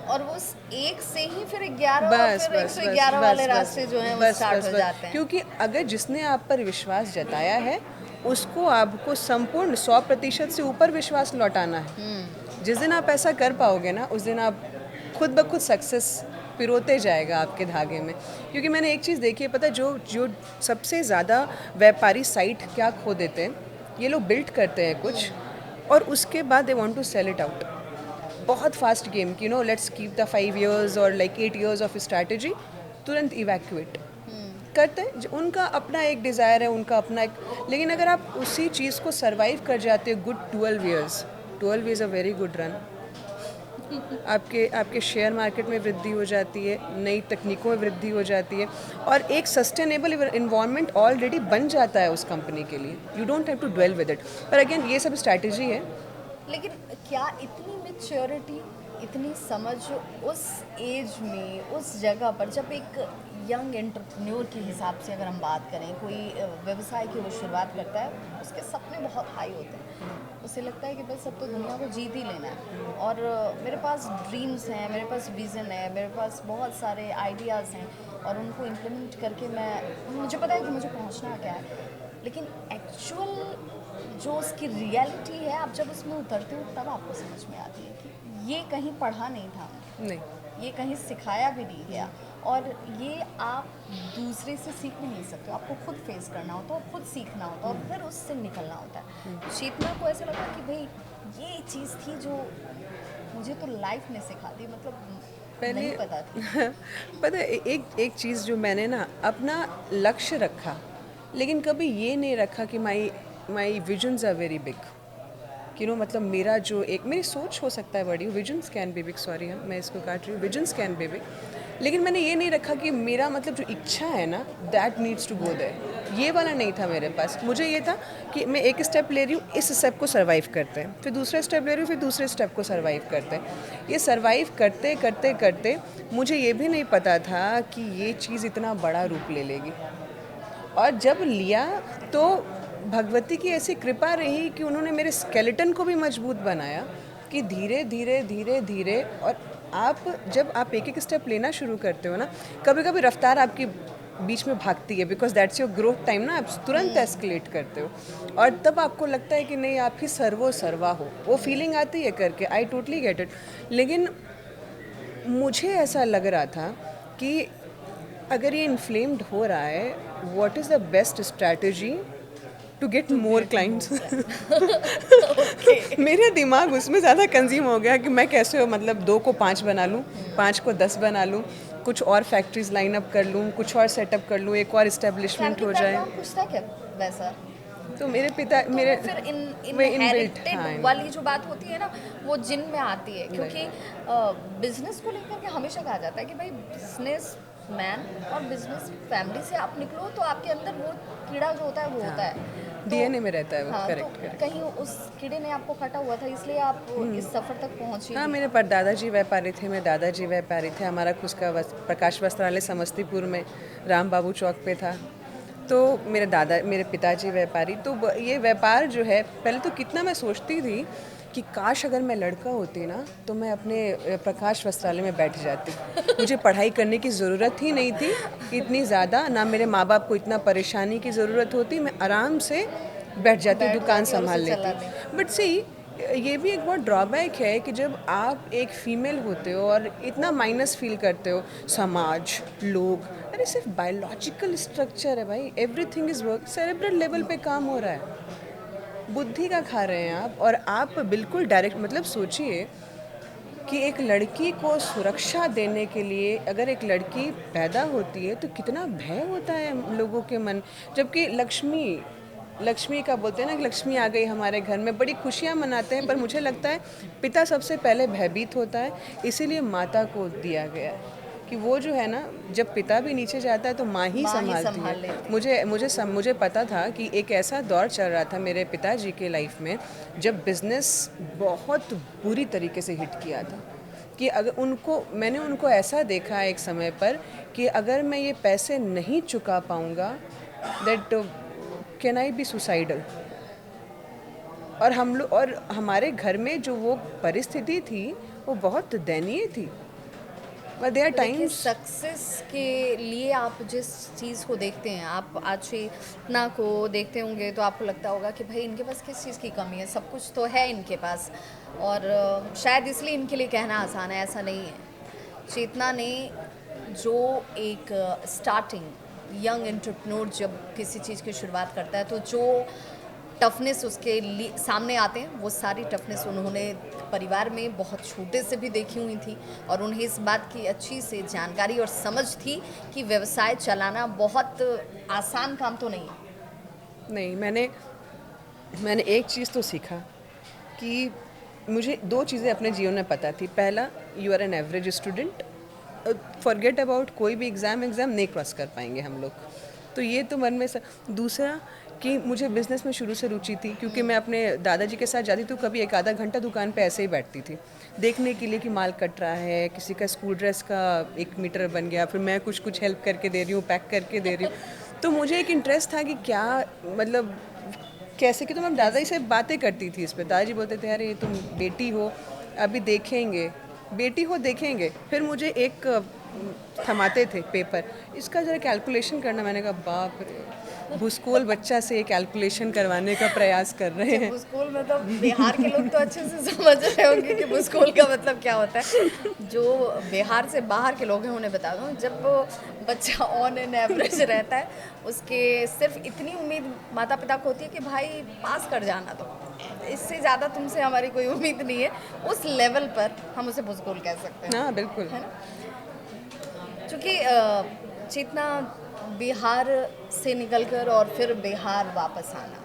और वो उस एक से ही फिर 11 और बस फिर बस 111 बस वाले बस रास्ते जो हैं वो बस स्टार्ट बस हो बस जाते हैं। क्योंकि अगर जिसने आप पर विश्वास जताया है उसको आपको संपूर्ण 100% से ऊपर विश्वास लौटाना है। जिस दिन आप ऐसा कर पाओगे ना, उस दिन आप खुद ब खुद सक्सेस पिरोते जाएगा आपके धागे में। क्योंकि मैंने एक चीज़ देखी है, पता है, जो जो सबसे ज़्यादा व्यापारी साइट क्या खो देते हैं, ये लोग बिल्ड करते हैं कुछ और उसके बाद they want to sell it out बहुत फास्ट गेम की, लेट्स कीप द 5 years और लाइक 8 years ऑफ स्ट्रैटेजी, तुरंत इवैक्यूएट करते हैं। उनका अपना एक डिज़ायर है, उनका अपना एक। लेकिन अगर आप उसी चीज़ को सर्वाइव कर जाते हो good 12 years, 12 is a very good run. आपके शेयर मार्केट में वृद्धि हो जाती है, नई तकनीकों में वृद्धि हो जाती है और एक सस्टेनेबल इन्वायरमेंट ऑलरेडी बन जाता है उस कंपनी के लिए। You don't have to dwell with it. पर अगेन ये सब स्ट्रैटेजी है। लेकिन क्या इतनी मैच्योरिटी, इतनी समझ उस एज में, उस जगह पर, जब एक यंग एंटरप्रेन्योर के हिसाब से अगर हम बात करें, कोई व्यवसाय की वो शुरुआत करता है, उसके सपने बहुत हाई होते हैं। उसे लगता है कि बस अब तो दुनिया को जीत ही लेना है और मेरे पास ड्रीम्स हैं, मेरे पास विज़न है, मेरे पास बहुत सारे आइडियाज़ हैं और उनको इम्प्लीमेंट करके मुझे पता है कि मुझे पहुंचना क्या है। लेकिन एक्चुअल जो उसकी रियलिटी है, आप जब उसमें उतरते हो तब आपको समझ में आती है कि ये कहीं पढ़ा नहीं था, नहीं, ये कहीं सिखाया भी नहीं गया और ये आप दूसरे से सीख भी नहीं सकते हो। आपको खुद फेस करना होता है और खुद सीखना होता है और फिर उससे निकलना होता है। चेतना को ऐसा लगा कि भाई ये चीज़ थी जो मुझे तो लाइफ ने सिखा दी, मतलब पहले नहीं पता थी। पता है, एक चीज़ जो मैंने ना अपना लक्ष्य रखा, लेकिन कभी ये नहीं रखा कि माई विजन्स आर वेरी बिग। मतलब मेरा जो मेरी सोच हो सकता है बड़ी, visions can be big, sorry मैं इसको काट रही हूँ, विजन्स कैन बी बिग, लेकिन मैंने ये नहीं रखा कि मेरा मतलब जो इच्छा है ना, that needs to go there. ये वाला नहीं था मेरे पास। मुझे ये था कि मैं एक स्टेप ले रही हूँ, इस स्टेप को सर्वाइव करते हैं, फिर दूसरा स्टेप ले रही हूँ, फिर दूसरे स्टेप को सर्वाइव करते हैं। ये सर्वाइव करते करते करते मुझे ये भी नहीं पता था कि ये चीज़ इतना बड़ा रूप ले लेगी। और जब लिया तो भगवती की ऐसी कृपा रही कि उन्होंने मेरे स्केलेटन को भी मजबूत बनाया कि धीरे धीरे धीरे धीरे। और जब आप एक एक स्टेप लेना शुरू करते हो ना, कभी कभी रफ्तार आपकी बीच में भागती है, because that's your growth time ना, आप तुरंत एस्केलेट करते हो और तब आपको लगता है कि नहीं, आप ही सर्वो सर्वा हो, वो फीलिंग आती है करके। I totally get it. लेकिन मुझे ऐसा लग रहा था कि अगर ये इन्फ्लेम्ड हो रहा है, what is the best strategy to get more clients. मेरा दिमाग उसमें ज़्यादा कंज्यूम हो गया कि मैं कैसे मतलब 2 को 5 बना लूँ, 5 को 10 बना लूँ, कुछ और फैक्ट्रीज लाइन अप कर लूँ, कुछ और सेटअप कर लूँ, एक और इस्टेब्लिशमेंट हो जाए। कुछ था क्या वैसा? तो मेरे पिता तो मेरे फिर वे इनबिल्ट इनहेरिटेड वाली जो बात होती है ना, वो जिन में आती है। क्योंकि बिजनेस को लेकर के हमेशा कहा जाता है कि भाई बिजनेस मैन और बिजनेस फैमिली से आप निकलो तो आपके अंदर वो कीड़ा जो होता है वो होता है, डीएनए में रहता है वो। हाँ, करेक्ट तो करेक्ट। कहीं उस कीड़े ने आपको काटा हुआ था, इसलिए आप इस सफर तक पहुंची। हाँ, मेरे परदादाजी व्यापारी थे, मेरे दादाजी व्यापारी थे। हमारा खुद का प्रकाश वस्त्रालय समस्तीपुर में राम बाबू चौक पे था। तो मेरे पिताजी व्यापारी, तो ये व्यापार जो है, पहले तो कितना मैं सोचती थी कि काश अगर मैं लड़का होती ना तो मैं अपने प्रकाश वस्त्रालय में बैठ जाती। मुझे पढ़ाई करने की ज़रूरत ही नहीं थी इतनी ज़्यादा, ना मेरे माँ बाप को इतना परेशानी की ज़रूरत होती, मैं आराम से बैठ जाती, बैठ दुकान जाती और संभाल उसे लेती। चलाने। बट सी, ये भी एक बहुत ड्रॉबैक है कि जब आप एक फीमेल होते हो और इतना माइनस फील करते हो, समाज, लोग, अरे सिर्फ बायोलॉजिकल स्ट्रक्चर है भाई, everything is work, cerebral level पे काम हो रहा है, बुद्धि का खा रहे हैं आप, और आप बिल्कुल डायरेक्ट, मतलब सोचिए कि एक लड़की को सुरक्षा देने के लिए अगर एक लड़की पैदा होती है तो कितना भय होता है लोगों के मन। जबकि लक्ष्मी लक्ष्मी का बोलते हैं ना कि लक्ष्मी आ गई हमारे घर में, बड़ी खुशियाँ मनाते हैं, पर मुझे लगता है पिता सबसे पहले भयभीत होता है, इसीलिए माता को दिया गया है कि वो जो है ना, जब पिता भी नीचे जाता है तो माँ ही माँ ही संभालती है। संभाल लेती है। मुझे पता था कि एक ऐसा दौर चल रहा था मेरे पिताजी के लाइफ में जब बिज़नेस बहुत बुरी तरीके से हिट किया था, कि अगर मैंने उनको ऐसा देखा एक समय पर कि अगर मैं ये पैसे नहीं चुका पाऊँगा, that can I be suicidal. और हमारे घर में जो वो परिस्थिति थी वो बहुत दयनीय थी। बट देयर तो देखिए, टाइम्स। सक्सेस के लिए आप जिस चीज़ को देखते हैं, आप आज चेतना को देखते होंगे तो आपको लगता होगा कि भाई इनके पास किस चीज़ की कमी है, सब कुछ तो है इनके पास। और शायद इसलिए इनके लिए कहना आसान है, ऐसा नहीं है। चेतना ने जो एक स्टार्टिंग यंग एंटरप्रेन्योर जब किसी चीज़ की शुरुआत करता है तो जो टफनेस उसके लिए सामने आते हैं, वो सारी टफनेस उन्होंने परिवार में बहुत छोटे से भी देखी हुई थी, और उन्हें इस बात की अच्छी से जानकारी और समझ थी कि व्यवसाय चलाना बहुत आसान काम तो नहीं है। नहीं, मैंने एक चीज़ तो सीखा कि मुझे दो चीज़ें अपने जीवन में पता थी। पहला, you are an average student, forget about कोई भी एग्ज़ाम नहीं क्रॉस कर पाएंगे हम लोग, तो ये तो मन में दूसरा कि मुझे बिज़नेस में शुरू से रुचि थी, क्योंकि मैं अपने दादाजी के साथ जाती तो कभी एक आधा घंटा दुकान पे ऐसे ही बैठती थी देखने के लिए कि माल कट रहा है, किसी का स्कूल ड्रेस का 1 मीटर बन गया, फिर मैं कुछ हेल्प करके दे रही हूँ, पैक करके दे रही हूँ। तो मुझे एक इंटरेस्ट था कि क्या, मतलब कैसे, कि तो मैं दादाजी से बातें करती थी इस पे। दादाजी बोलते थे अरे तुम बेटी हो, अभी देखेंगे, बेटी हो देखेंगे। फिर मुझे एक थमाते थे पेपर, इसका ज़रा कैलकुलेशन करना। मैंने कहा बाप रे, भूस्कूल बच्चा से कैलकुलेशन करवाने का प्रयास कर रहे हैं। भूस्कूल में तो बिहार के लोग तो अच्छे से समझ रहे होंगे कि भूस्कूल का मतलब क्या होता है। जो बिहार से बाहर के लोग हैं उन्हें बता दूं, जब बच्चा ऑन एन एवरेज रहता है, उसके सिर्फ इतनी उम्मीद माता पिता को होती है कि भाई पास कर जाना, तो इससे ज़्यादा तुमसे हमारी कोई उम्मीद नहीं है। उस लेवल पर हम उसे भूस्कूल कह सकते हैं, हाँ बिल्कुल। है ना। क्योंकि चेतना, बिहार से निकलकर और फिर बिहार वापस आना,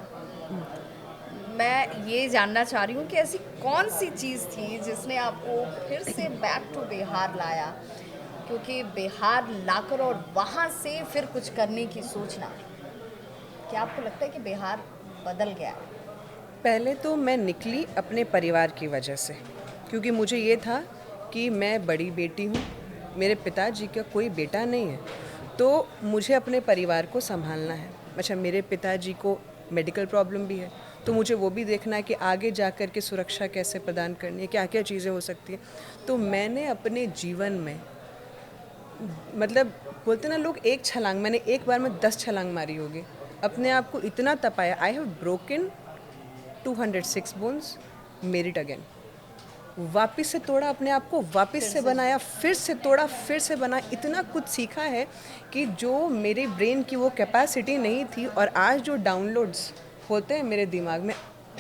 मैं ये जानना चाह रही हूँ कि ऐसी कौन सी चीज़ थी जिसने आपको फिर से बैक टू बिहार लाया, क्योंकि बिहार लाकर और वहाँ से फिर कुछ करने की सोचना, क्या आपको लगता है कि बिहार बदल गया है? पहले तो मैं निकली अपने परिवार की वजह से, क्योंकि मुझे ये था कि मैं बड़ी बेटी हूँ, मेरे पिताजी का कोई बेटा नहीं है, तो मुझे अपने परिवार को संभालना है। अच्छा, मेरे पिताजी को मेडिकल प्रॉब्लम भी है, तो मुझे वो भी देखना है कि आगे जा कर के सुरक्षा कैसे प्रदान करनी है, क्या क्या चीज़ें हो सकती हैं। तो मैंने अपने जीवन में, मतलब बोलते ना लोग एक छलांग, मैंने एक बार में 10 छलांग मारी होगी। अपने आप को इतना तपाया, I have broken 206 bones, made it again. वापस से तोड़ा अपने आप को, वापस से बनाया, फिर से तोड़ा, फिर से बना। इतना कुछ सीखा है कि जो मेरे ब्रेन की वो कैपेसिटी नहीं थी, और आज जो डाउनलोड्स होते हैं मेरे दिमाग में,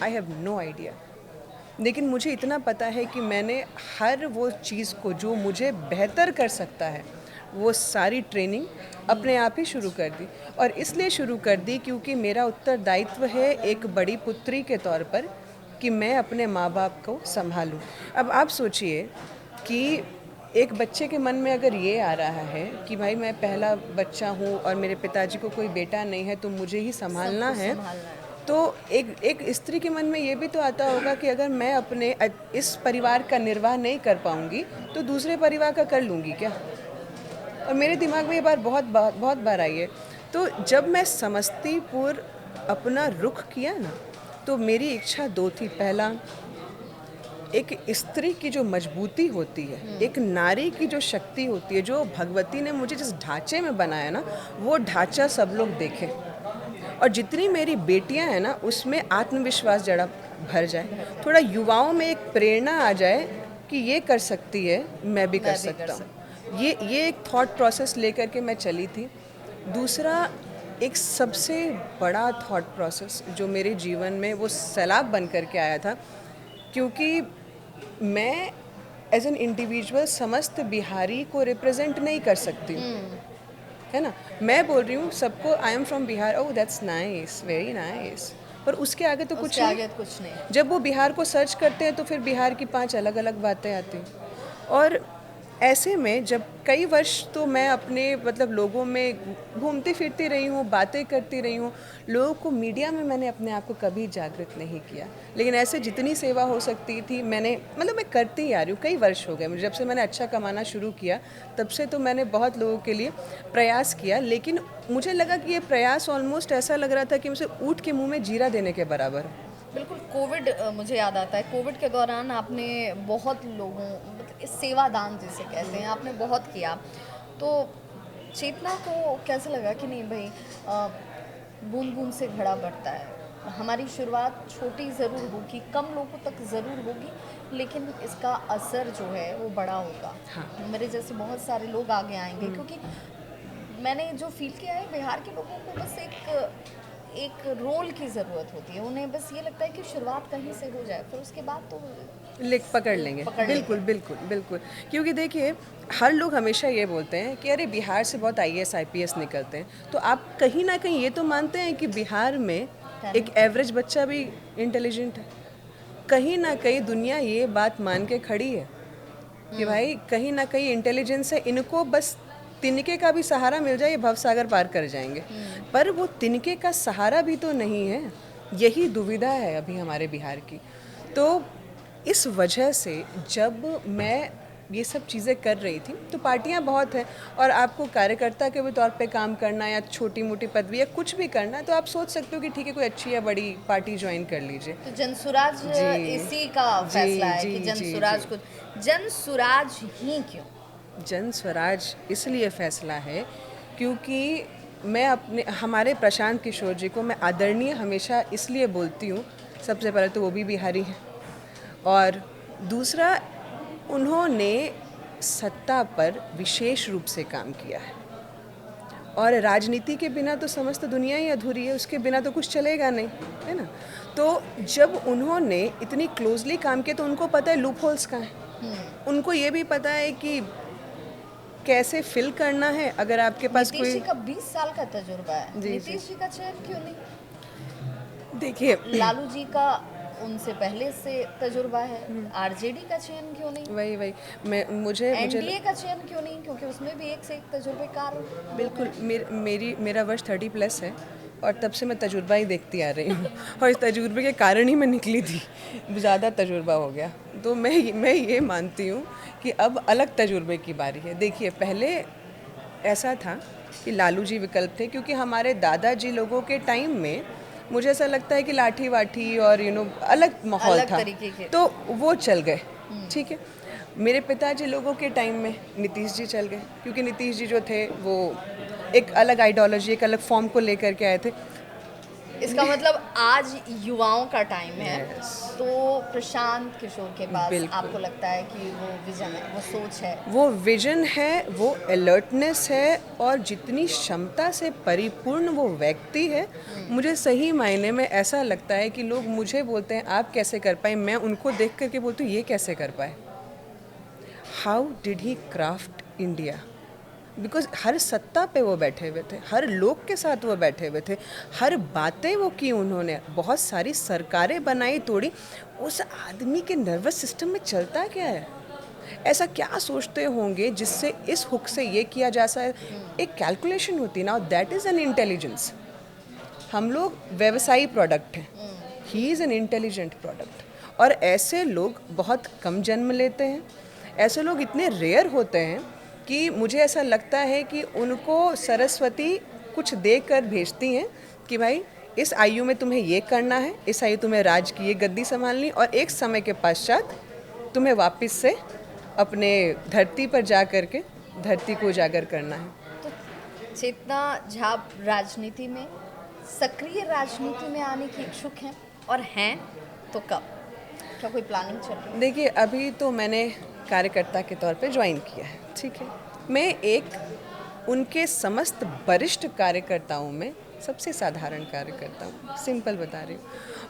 आई हैव नो आइडिया। लेकिन मुझे इतना पता है कि मैंने हर वो चीज़ को जो मुझे बेहतर कर सकता है, वो सारी ट्रेनिंग अपने आप ही शुरू कर दी। और इसलिए शुरू कर दी क्योंकि मेरा उत्तरदायित्व है एक बड़ी पुत्री के तौर पर कि मैं अपने माँ बाप को संभालूं। अब आप सोचिए कि एक बच्चे के मन में अगर ये आ रहा है कि भाई मैं पहला बच्चा हूँ और मेरे पिताजी को कोई बेटा नहीं है, तो मुझे ही संभालना है, तो एक स्त्री के मन में ये भी तो आता होगा कि अगर मैं अपने इस परिवार का निर्वाह नहीं कर पाऊंगी तो दूसरे परिवार का कर लूँगी क्या। और मेरे दिमाग में ये बात बहुत बार आई है। तो जब मैं समस्तीपुर अपना रुख किया ना, तो मेरी इच्छा दो थी। पहला, एक स्त्री की जो मजबूती होती है, एक नारी की जो शक्ति होती है, जो भगवती ने मुझे जिस ढांचे में बनाया ना, वो ढांचा सब लोग देखें। और जितनी मेरी बेटियां हैं ना, उसमें आत्मविश्वास जरा भर जाए, थोड़ा युवाओं में एक प्रेरणा आ जाए कि ये कर सकती है, मैं भी कर सकता हूँ। ये एक थॉट प्रोसेस लेकर के मैं चली थी। दूसरा, एक सबसे बड़ा थॉट प्रोसेस जो मेरे जीवन में वो सैलाब बन करके आया था, क्योंकि मैं एज एन इंडिविजुअल समस्त बिहारी को रिप्रेजेंट नहीं कर सकती हूँ, है ना। मैं बोल रही हूँ सबको I am from Bihar, oh that's nice, very nice, पर उसके आगे तो कुछ उसके नहीं। आगे तो कुछ नहीं। जब वो बिहार को सर्च करते हैं तो फिर बिहार की 5 अलग अलग बातें आती हैं। और ऐसे में जब कई वर्ष तो मैं अपने मतलब लोगों में घूमती फिरती रही हूँ, बातें करती रही हूँ, लोगों को मीडिया में मैंने अपने आप को कभी जागृत नहीं किया, लेकिन ऐसे जितनी सेवा हो सकती थी मैंने मतलब मैं करती ही आ रही हूँ। कई वर्ष हो गए मुझे, जब से मैंने अच्छा कमाना शुरू किया तब से तो मैंने बहुत लोगों के लिए प्रयास किया, लेकिन मुझे लगा कि ये प्रयास ऑलमोस्ट ऐसा लग रहा था कि मुझे ऊँट के मुँह में जीरा देने के बराबर है। बिल्कुल। कोविड मुझे याद आता है, कोविड के दौरान आपने बहुत लोगों मतलब इस सेवादान जिसे कहते हैं आपने बहुत किया, तो चेतना को कैसे लगा कि नहीं भाई बूंद बूंद से घड़ा बढ़ता है, हमारी शुरुआत छोटी ज़रूर होगी, कम लोगों तक ज़रूर होगी, लेकिन इसका असर जो है वो बड़ा होगा। हाँ। मेरे जैसे बहुत सारे लोग आगे आएंगे, क्योंकि मैंने जो फील किया है बिहार के लोगों को बस एक रोल की ज़रूरत होती है, उन्हें बस ये लगता है कि शुरुआत कहीं से हो जाए, फिर उसके बाद तो पकड़ लेंगे। बिल्कुल बिल्कुल बिल्कुल, क्योंकि देखिए हर लोग हमेशा ये बोलते हैं कि अरे बिहार से बहुत आईएएस आईपीएस निकलते हैं, तो आप कहीं ना कहीं ये तो मानते हैं कि बिहार में एक एवरेज बच्चा भी इंटेलिजेंट है। कहीं ना कहीं दुनिया ये बात मान के खड़ी है कि भाई कहीं ना कहीं इंटेलिजेंस है, इनको बस तिनके का भी सहारा मिल जाए ये भवसागर पार कर जाएंगे। पर वो तिनके का सहारा भी तो नहीं है, यही दुविधा है अभी हमारे बिहार की। तो इस वजह से जब मैं ये सब चीज़ें कर रही थी तो पार्टियां बहुत हैं, और आपको कार्यकर्ता के भी तौर पे काम करना या छोटी मोटी पदवी या कुछ भी करना है, तो आप सोच सकते हो कि ठीक है कोई अच्छी या बड़ी पार्टी ज्वाइन कर लीजिए। तो जनसुराज इसी का फैसला है कि जनसुराज को जनसुराज ही क्यों? जन स्वराज इसलिए फैसला है क्योंकि मैं अपने हमारे प्रशांत किशोर जी को मैं आदरणीय हमेशा इसलिए बोलती हूँ। सबसे पहले तो वो भी बिहारी हैं, और दूसरा उन्होंने सत्ता पर विशेष रूप से काम किया है, और राजनीति के बिना तो समस्त दुनिया ही अधूरी है, उसके बिना तो कुछ चलेगा नहीं, है ना। तो जब उन्होंने इतनी क्लोजली काम किया तो उनको पता है लूप होल्स कहाँ हैं, उनको ये भी पता है कि कैसे फिल करना है। अगर आपके पास नीतीश जी कोई का 20 साल का तजुर्बा है, जी, नीतीश जी का चयन क्यों नहीं? देखिए लालू जी का उनसे पहले से तजुर्बा है, आरजेडी का चयन क्यों नहीं? वही मैं मुझे एनडीए का चयन क्यों नहीं? क्योंकि उसमें भी एक से एक तजुर्बेकार। बिल्कुल मेरा वर्ष 30+ है, और तब से मैं तजुर्बा ही देखती आ रही हूँ और इस तजुर्बे के कारण ही मैं निकली थी, ज़्यादा तजुर्बा हो गया। तो मैं ये मानती हूँ कि अब अलग तजुर्बे की बारी है। देखिए पहले ऐसा था कि लालू जी विकल्प थे, क्योंकि हमारे दादाजी लोगों के टाइम में मुझे ऐसा लगता है कि लाठी वाठी और अलग माहौल था, तो वो चल गए, ठीक है। मेरे पिताजी लोगों के टाइम में नीतीश जी चल गए, क्योंकि नीतीश जी जो थे वो एक अलग आइडियोलॉजी, एक अलग फॉर्म को लेकर के आए थे। इसका मतलब आज युवाओं का टाइम है। Yes. तो प्रशांत किशोर के पास बिल्कुल। आपको लगता है कि वो विजन है, वो सोच है? वो विजन है, वो अलर्टनेस है, और जितनी क्षमता से परिपूर्ण वो व्यक्ति है, मुझे सही मायने में ऐसा लगता है कि लोग मुझे बोलते हैं आप कैसे कर पाए, मैं उनको देख करके बोलती हूँ ये कैसे कर पाए। How did he craft India? Because हर सत्ता पे वो बैठे हुए थे, हर लोग के साथ वो बैठे हुए थे, हर बातें वो की उन्होंने, बहुत सारी सरकारें बनाई तोड़ी। उस आदमी के नर्वस सिस्टम में चलता क्या है, ऐसा क्या सोचते होंगे जिससे इस हुक से ये किया जा सकता। एक कैलकुलेशन होती है ना, दैट इज़ एन इंटेलिजेंस। हम लोग व्यवसायी प्रोडक्ट हैं, he is an intelligent product, और ऐसे लोग बहुत कम जन्म लेते हैं। ऐसे लोग इतने रेयर होते हैं कि मुझे ऐसा लगता है कि उनको सरस्वती कुछ दे कर भेजती हैं कि भाई इस आयु में तुम्हें ये करना है, इस आयु तुम्हें राज की ये गद्दी संभालनी, और एक समय के पश्चात तुम्हें वापस से अपने धरती पर जा कर के धरती को उजागर करना है। तो चेतना झा राजनीति में, सक्रिय राजनीति में आने की इच्छुक हैं, और हैं तो कब? क्या कोई प्लानिंग चल रही है? देखिए, अभी तो मैंने कार्यकर्ता के तौर पे ज्वाइन किया है, ठीक है। मैं एक उनके समस्त वरिष्ठ कार्यकर्ताओं में सबसे साधारण कार्यकर्ता हूँ, सिंपल बता रही हूँ।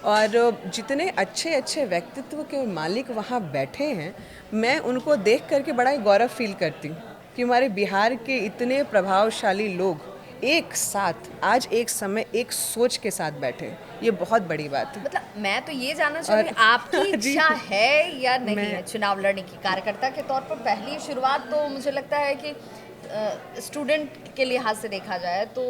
और जितने अच्छे अच्छे व्यक्तित्व के मालिक वहाँ बैठे हैं, मैं उनको देख करके बड़ा ही गौरव फील करती हूँ कि हमारे बिहार के इतने प्रभावशाली लोग एक साथ आज एक समय एक सोच के साथ बैठे, ये बहुत बड़ी बात है। मतलब मैं तो ये जानना चाह रही हूँ, आपकी जी। इच्छा है या नहीं है चुनाव लड़ने की? कार्यकर्ता के तौर पर पहली शुरुआत तो मुझे लगता है कि स्टूडेंट के लिहाज से देखा जाए तो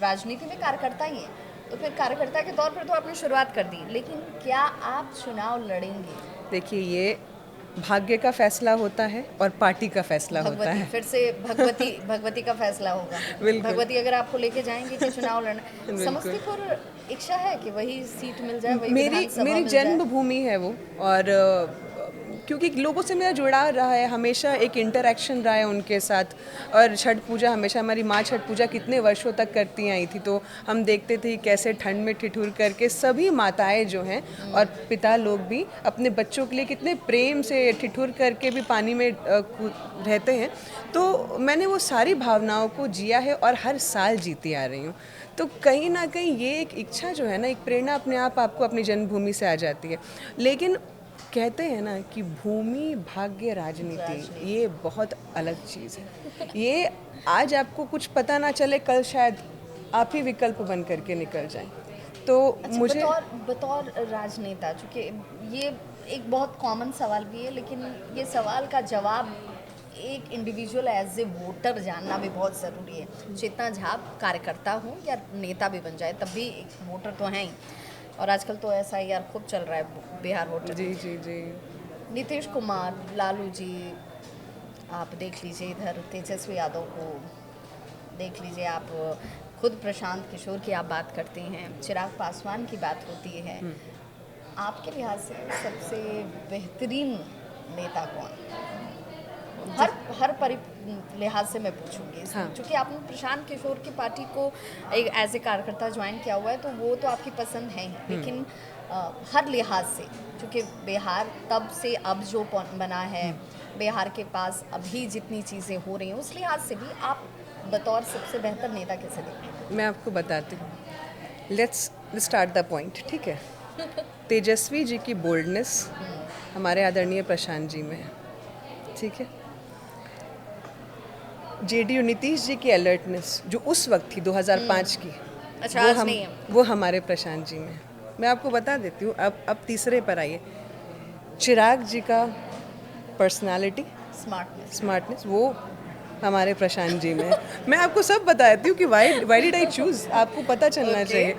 राजनीति में कार्यकर्ता ही है, तो फिर कार्यकर्ता के तौर पर तो आपने शुरुआत कर दी, लेकिन क्या आप चुनाव लड़ेंगे? देखिए, ये भाग्य का फैसला होता है और पार्टी का फैसला होता भगवती, है। फिर से भगवती का फैसला होगा। बिल्कुल। भगवती अगर आपको लेके जाएंगे कि चुनाव लड़ना, समस्तीपुर इच्छा है कि वही सीट मिल जाए, वही विधानसभा मेरी मिल जाए? जन्मभूमि है वो, और क्योंकि लोगों से मेरा जुड़ाव रहा है, हमेशा एक इंटरेक्शन रहा है उनके साथ। और छठ पूजा हमेशा, हमारी माँ छठ पूजा कितने वर्षों तक करती आई थी, तो हम देखते थे कैसे ठंड में ठिठुर करके सभी माताएं जो हैं और पिता लोग भी अपने बच्चों के लिए कितने प्रेम से ठिठुर करके भी पानी में रहते हैं। तो मैंने वो सारी भावनाओं को जिया है और हर साल जीती आ रही हूँ। तो कहीं ना कहीं ये एक इच्छा जो है ना, एक प्रेरणा अपने आप आपको अपनी जन्मभूमि से आ जाती है। लेकिन कहते हैं ना कि भूमि भाग्य राजनीति, ये बहुत अलग चीज़ है। ये आज आपको कुछ पता ना चले, कल शायद आप ही विकल्प बन करके निकल जाएं। तो अच्छा, मुझे बतौर राजनेता, चूँकि ये एक बहुत कॉमन सवाल भी है, लेकिन ये सवाल का जवाब एक इंडिविजुअल एज ए वोटर जानना भी बहुत ज़रूरी है। चेतना झा कार्यकर्ता हो या नेता भी बन जाए, तब भी एक वोटर तो हैं ही, और आजकल तो SIR खूब चल रहा है बिहार वोटर। जी जी जी। नीतीश कुमार, लालू जी, आप देख लीजिए इधर तेजस्वी यादव को देख लीजिए, आप खुद प्रशांत किशोर की आप बात करते हैं, चिराग पासवान की बात होती है, आपके लिहाज से सबसे बेहतरीन नेता कौन? हर लिहाज से मैं पूछूंगी, हाँ। क्योंकि आपने प्रशांत किशोर की पार्टी को एक एज ए कार्यकर्ता ज्वाइन किया हुआ है, तो वो तो आपकी पसंद है ही, लेकिन हर लिहाज से, क्योंकि बिहार तब से अब जो बना है, बिहार के पास अभी जितनी चीज़ें हो रही हैं, उस लिहाज से भी आप बतौर सबसे बेहतर नेता कैसे देखते हैं? मैं आपको बताती हूँ। लेट्स स्टार्ट द पॉइंट, ठीक है। तेजस्वी जी की बोल्डनेस हमारे आदरणीय प्रशांत जी में है, ठीक है। JDU नीतीश जी की अलर्टनेस जो उस वक्त थी 2005 की, अच्छा, आज नहीं है। वो हमारे प्रशांत जी में। मैं आपको बता देती हूँ। अब तीसरे पर आइए। चिराग जी का पर्सनालिटी, स्मार्टनेस वो हमारे प्रशांत जी में है। मैं आपको सब बताती हूँ कि वाई डिड आई चूज, आपको पता चलना चाहिए।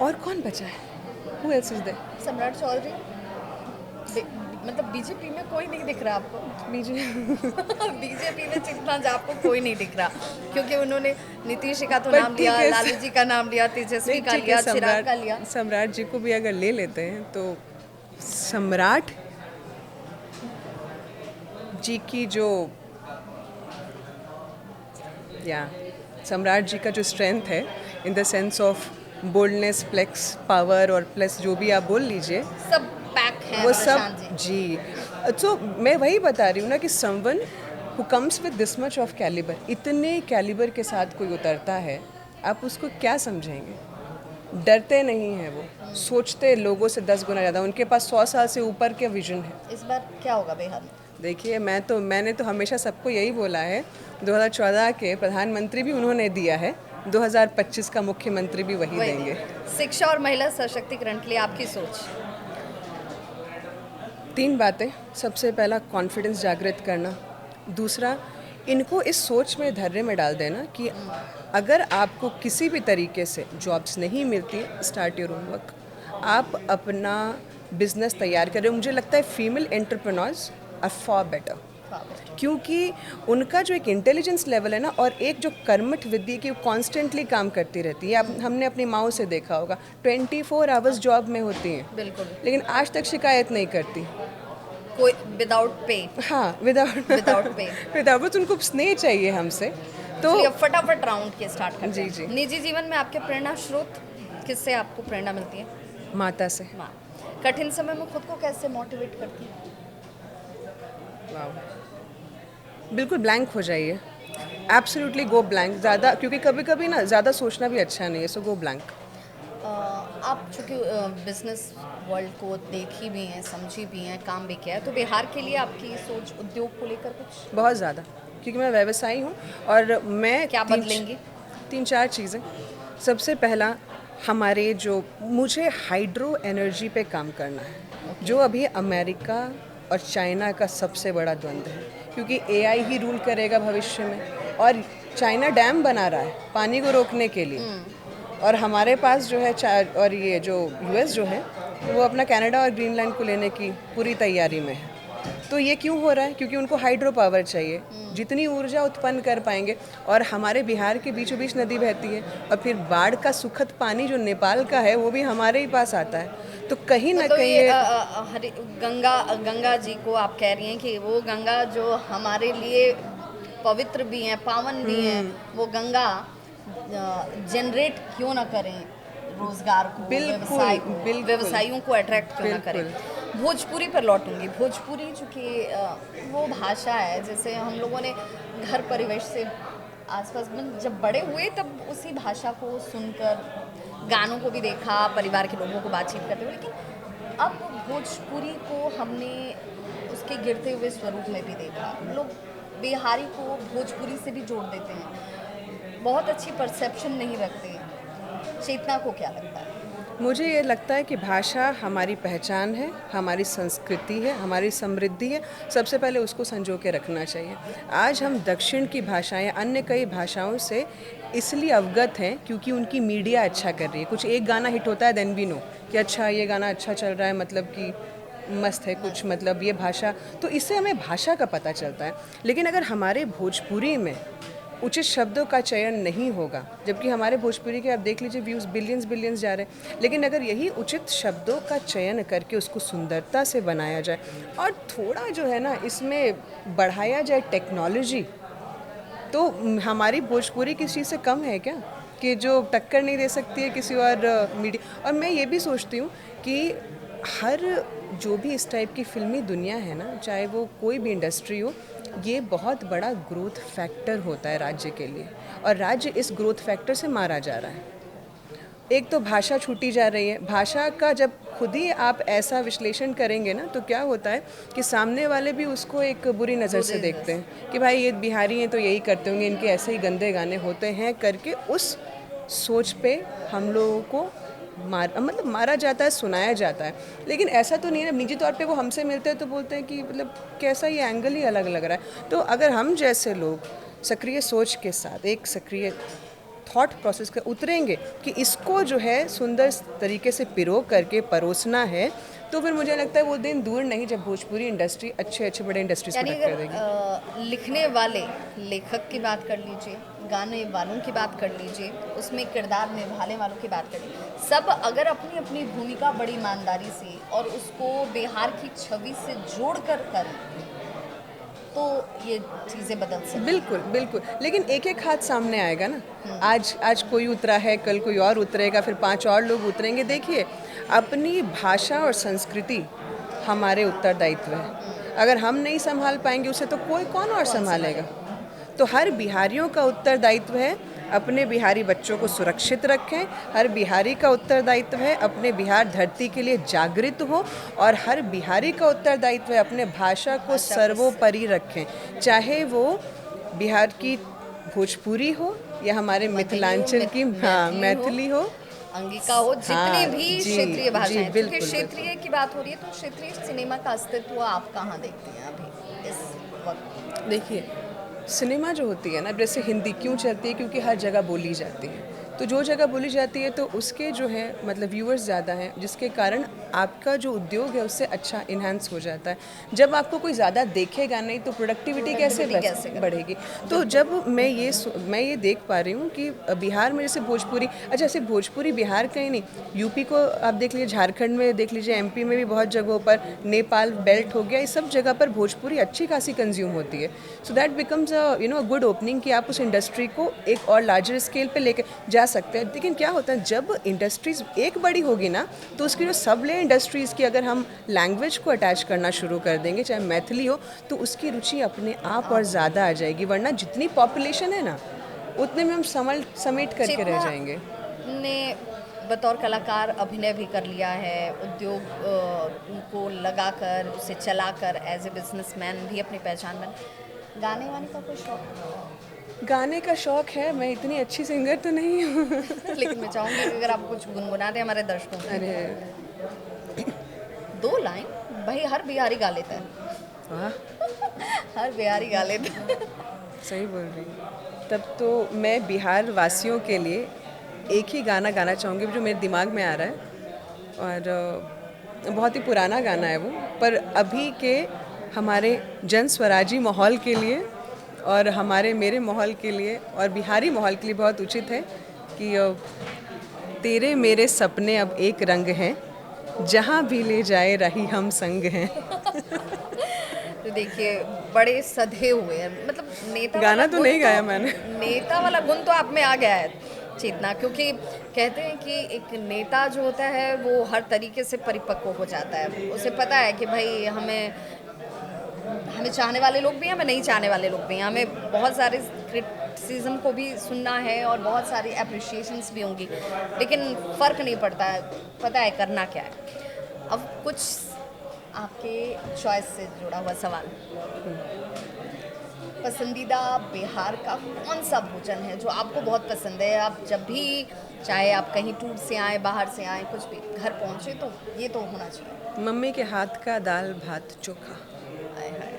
और कौन बचा है? Who else is there? सम्राट चौधरी, मतलब बीजेपी में कोई नहीं दिख रहा आपको? बीजेपी में चेतना झा आपको कोई नहीं दिख रहा, क्योंकि उन्होंने नीतीश का तो नाम लिया, लालू जी का नाम लिया, तेजस्वी का लिया, चिराग का लिया। सम्राट जी को भी अगर ले लेते हैं तो सम्राट जी की जो सम्राट जी का जो स्ट्रेंथ है in the sense of boldness plus power और प्लस जो भी आप बोल लीजिए, सब पैक है वो प्रशांत सब जी। तो मैं वही बता रही हूँ ना कि someone who comes with this much of calibre, इतने कैलिबर के साथ कोई उतरता है, आप उसको क्या समझेंगे? डरते नहीं हैं वो, सोचते लोगों से 10 गुना ज़्यादा, उनके पास 100 साल से ऊपर के विजन है। इस बार क्या होगा बिहार में? देखिए, मैंने तो हमेशा सबको यही बोला है, 2014 के प्रधानमंत्री भी उन्होंने दिया है, 2025 का मुख्यमंत्री भी वही देंगे। शिक्षा और महिला सशक्तिकरण के लिए आपकी सोच? 3 बातें। सबसे पहला, कॉन्फिडेंस जागृत करना। दूसरा, इनको इस सोच में, धैर्य में डाल देना कि अगर आपको किसी भी तरीके से जॉब्स नहीं मिलती, स्टार्ट योर ओन वर्क। आप अपना बिजनेस तैयार करें। मुझे लगता है female entrepreneurs are for better. क्योंकि उनका जो एक इंटेलिजेंस लेवल है ना, और एक जो कर्मठ विधि की कॉन्स्टेंटली काम करती रहती है। हमने अपनी माओ से देखा होगा 24 आवर्स जॉब में होती हैं, बिल्कुल, लेकिन आज तक शिकायत नहीं करती। कोई विदाउट पे। हाँ, विदाउट पे। विदाउट, उनको स्नेह चाहिए हमसे। तो चलिए, अब फटाफट राउंड के स्टार्ट करते हैं। जी। निजी जीवन में आपके प्रेरणा स्रोत, किससे आपको प्रेरणा मिलती है? माता से। माँ। कठिन समय में खुद को कैसे मोटिवेट करती है? बिल्कुल ब्लैंक हो जाइए, एब्सोल्युटली गो ब्लैंक। ज़्यादा, क्योंकि कभी कभी ना ज़्यादा सोचना भी अच्छा नहीं है, सो गो ब्लैंक। आप चूँकि बिजनेस वर्ल्ड को देखी भी हैं, समझी भी हैं, काम भी किया है, तो बिहार के लिए आपकी सोच उद्योग को लेकर कुछ बहुत ज़्यादा, क्योंकि मैं व्यवसायी हूँ और मैं क्या बदलेंगी? 3-4 चीज़ें। सबसे पहला, हमारे जो मुझे हाइड्रो एनर्जी पे काम करना है, जो अभी अमेरिका और चाइना का सबसे बड़ा द्वंद्व है, क्योंकि एआई ही रूल करेगा भविष्य में। और चाइना डैम बना रहा है पानी को रोकने के लिए, और हमारे पास जो है और ये जो यूएस जो है वो अपना कनाडा और ग्रीनलैंड को लेने की पूरी तैयारी में है। तो ये क्यों हो रहा है? क्योंकि उनको हाइड्रो पावर चाहिए, जितनी ऊर्जा उत्पन्न कर पाएंगे। और हमारे बिहार के बीचों बीच नदी बहती है, और फिर बाढ़ का सुखद पानी जो नेपाल का है वो भी हमारे ही पास आता है। तो कहीं ना मतलब कहीं गंगा जी को आप कह रही हैं कि वो गंगा जो हमारे लिए पवित्र भी हैं, पावन भी हैं, वो गंगा जनरेट क्यों ना करें रोजगार को, व्यवसाय को, व्यवसायियों को अट्रैक्ट क्यों ना करें। भोजपुरी पर लौटूंगी। भोजपुरी चूँकि वो भाषा है, जैसे हम लोगों ने घर परिवेश से आसपास में जब बड़े हुए तब उसी भाषा को सुनकर, गानों को भी देखा, परिवार के लोगों को बातचीत करते हुए, लेकिन अब भोजपुरी को हमने उसके गिरते हुए स्वरूप में भी देखा। लोग बिहारी को भोजपुरी से भी जोड़ देते हैं, बहुत अच्छी परसेप्शन नहीं रखते। चेतना को क्या लगता है? मुझे ये लगता है कि भाषा हमारी पहचान है, हमारी संस्कृति है, हमारी समृद्धि है। सबसे पहले उसको संजो के रखना चाहिए। आज हम दक्षिण की भाषाएं, अन्य कई भाषाओं से इसलिए अवगत हैं क्योंकि उनकी मीडिया अच्छा कर रही है। कुछ एक गाना हिट होता है, देन वी नो कि अच्छा ये गाना अच्छा चल रहा है, मतलब कि मस्त है कुछ, मतलब ये भाषा, तो इससे हमें भाषा का पता चलता है। लेकिन अगर हमारे भोजपुरी में उचित शब्दों का चयन नहीं होगा, जबकि हमारे भोजपुरी के आप देख लीजिए व्यूज़ बिलियंस जा रहे हैं, लेकिन अगर यही उचित शब्दों का चयन करके उसको सुंदरता से बनाया जाए और थोड़ा जो है ना इसमें बढ़ाया जाए टेक्नोलॉजी, तो हमारी भोजपुरी किसी चीज़ से कम है क्या कि जो टक्कर नहीं दे सकती है किसी और मीडिया। और मैं ये भी सोचती हूँ कि हर जो भी इस टाइप की फिल्मी दुनिया है ना, चाहे वो कोई भी इंडस्ट्री हो, ये बहुत बड़ा ग्रोथ फैक्टर होता है राज्य के लिए, और राज्य इस ग्रोथ फैक्टर से मारा जा रहा है। एक तो भाषा छूटी जा रही है। भाषा का जब खुद ही आप ऐसा विश्लेषण करेंगे ना, तो क्या होता है कि सामने वाले भी उसको एक बुरी नज़र से देखते हैं कि भाई ये बिहारी हैं तो यही करते होंगे, इनके ऐसे ही गंदे गाने होते हैं करके उस सोच पे हम लोगों को मारा जाता है, सुनाया जाता है। लेकिन ऐसा तो नहीं है। निजी तौर पे वो हमसे मिलते हैं तो बोलते हैं कि मतलब कैसा ये एंगल ही अलग लग रहा है। तो अगर हम जैसे लोग सक्रिय सोच के साथ एक सक्रिय थॉट प्रोसेस का उतरेंगे कि इसको जो है सुंदर तरीके से पिरो करके परोसना है, तो फिर मुझे लगता है वो दिन दूर नहीं जब भोजपुरी इंडस्ट्री अच्छे बड़े इंडस्ट्रीज को टक्कर देगी। लिखने वाले लेखक की बात कर लीजिए, गाने वालों की बात कर लीजिए, उसमें किरदार निभाने वालों की बात कर लीजिए, सब अगर अपनी अपनी भूमिका बड़ी ईमानदारी से और उसको बिहार की छवि से जोड़ कर करें तो ये चीज़ें बदल सकती। बिल्कुल। लेकिन एक एक हाथ सामने आएगा ना। आज कोई उतरा है, कल कोई और उतरेगा, फिर 5 और लोग उतरेंगे। देखिए, अपनी भाषा और संस्कृति हमारे उत्तरदायित्व है। अगर हम नहीं संभाल पाएंगे उसे तो कौन और संभालेगा। तो हर बिहारियों का उत्तरदायित्व है अपने बिहारी बच्चों को सुरक्षित रखें। हर बिहारी का उत्तरदायित्व है अपने बिहार धरती के लिए जागृत हो, और हर बिहारी का उत्तरदायित्व है अपने भाषा को सर्वोपरि रखें, चाहे वो बिहार की भोजपुरी हो या हमारे मिथिलांचल की मैथिली हो, अंगिका हो, जितने भी क्षेत्रीय भाषाएं। क्योंकि क्षेत्रीय की बात हो रही है तो क्षेत्रीय सिनेमा का अस्तित्व आप कहाँ देखते हैं अभी इस वक्त? देखिए, सिनेमा जो होती है ना, जैसे हिंदी क्यों चलती है, क्योंकि हर जगह बोली जाती है। तो जो जगह बोली जाती है तो उसके जो है मतलब व्यूअर्स ज़्यादा हैं, जिसके कारण आपका जो उद्योग है उससे अच्छा इन्हांस हो जाता है। जब आपको कोई ज़्यादा देखेगा नहीं तो प्रोडक्टिविटी कैसे बढ़ेगी। तो जब मैं ये देख पा रही हूँ कि बिहार में जैसे भोजपुरी, अच्छा सिर्फ भोजपुरी बिहार का ही नहीं, यूपी को आप देख लीजिए, झारखंड में देख लीजिए, एमपी में भी बहुत जगहों पर, नेपाल बेल्ट हो गया, इस सब जगह पर भोजपुरी अच्छी खासी कंज्यूम होती है। So that becomes a good opening कि आप उस इंडस्ट्री को एक और लार्जर स्केल पे लेके जा सकते हैं। लेकिन क्या होता है, जब इंडस्ट्रीज एक बड़ी होगी ना, तो उसकी जो सब ले इंडस्ट्रीज़ की अगर हम लैंग्वेज को अटैच करना शुरू कर देंगे, चाहे मैथिली हो, तो उसकी रुचि अपने आप और ज़्यादा आ जाएगी। वरना जितनी पॉपुलेशन है ना, उतने में हम समेट करके रह जाएंगे। ने बतौर कलाकार अभिनय भी कर लिया है, उद्योग को लगाकर उसे चलाकर एज ए बिजनेसमैन भी अपनी पहचान बना। गाने वाने का कोई शौक? गाने का शौक है, मैं इतनी अच्छी सिंगर तो नहीं हूँ। लेकिन मैं चाहूँगी कि अगर आप कुछ गुनगुना दें हमारे दर्शकों को। अरे 2 लाइन भाई, हर बिहारी गा लेता है। वाह, हर बिहारी गा लेता है। सही बोल रही हूँ। तब तो मैं बिहार वासियों के लिए एक ही गाना गाना चाहूँगी जो मेरे दिमाग में आ रहा है, और बहुत ही पुराना गाना है वो, पर अभी के हमारे जन स्वराजी माहौल के लिए और मेरे माहौल के लिए और बिहारी माहौल के लिए बहुत उचित है कि तेरे मेरे सपने अब एक रंग हैं, जहाँ भी ले जाए रही हम संग हैं। तो देखिए, बड़े सधे हुए हैं, मतलब नेता गाना वाला तो गुण नहीं गाया मैंने। नेता वाला गुण तो आप में आ गया है चेतना, क्योंकि कहते हैं कि एक नेता जो होता है वो हर तरीके से परिपक्व हो जाता है। उसे पता है कि भाई हमें चाहने वाले लोग भी हैं, हमें नहीं चाहने वाले लोग भी हैं, हमें बहुत सारे क्रिटिसिज्म को भी सुनना है और बहुत सारी अप्रिशिएशंस भी होंगी, लेकिन फ़र्क नहीं पड़ता है, पता है करना क्या है। अब कुछ आपके चॉइस से जुड़ा हुआ सवाल, पसंदीदा बिहार का कौन सा भोजन है जो आपको बहुत पसंद है? आप जब भी, चाहे आप कहीं टूर से आए, बाहर से आए, कुछ भी घर पहुँचे तो ये तो होना चाहिए। मम्मी के हाथ का दाल भात चोखा। हाय हाय,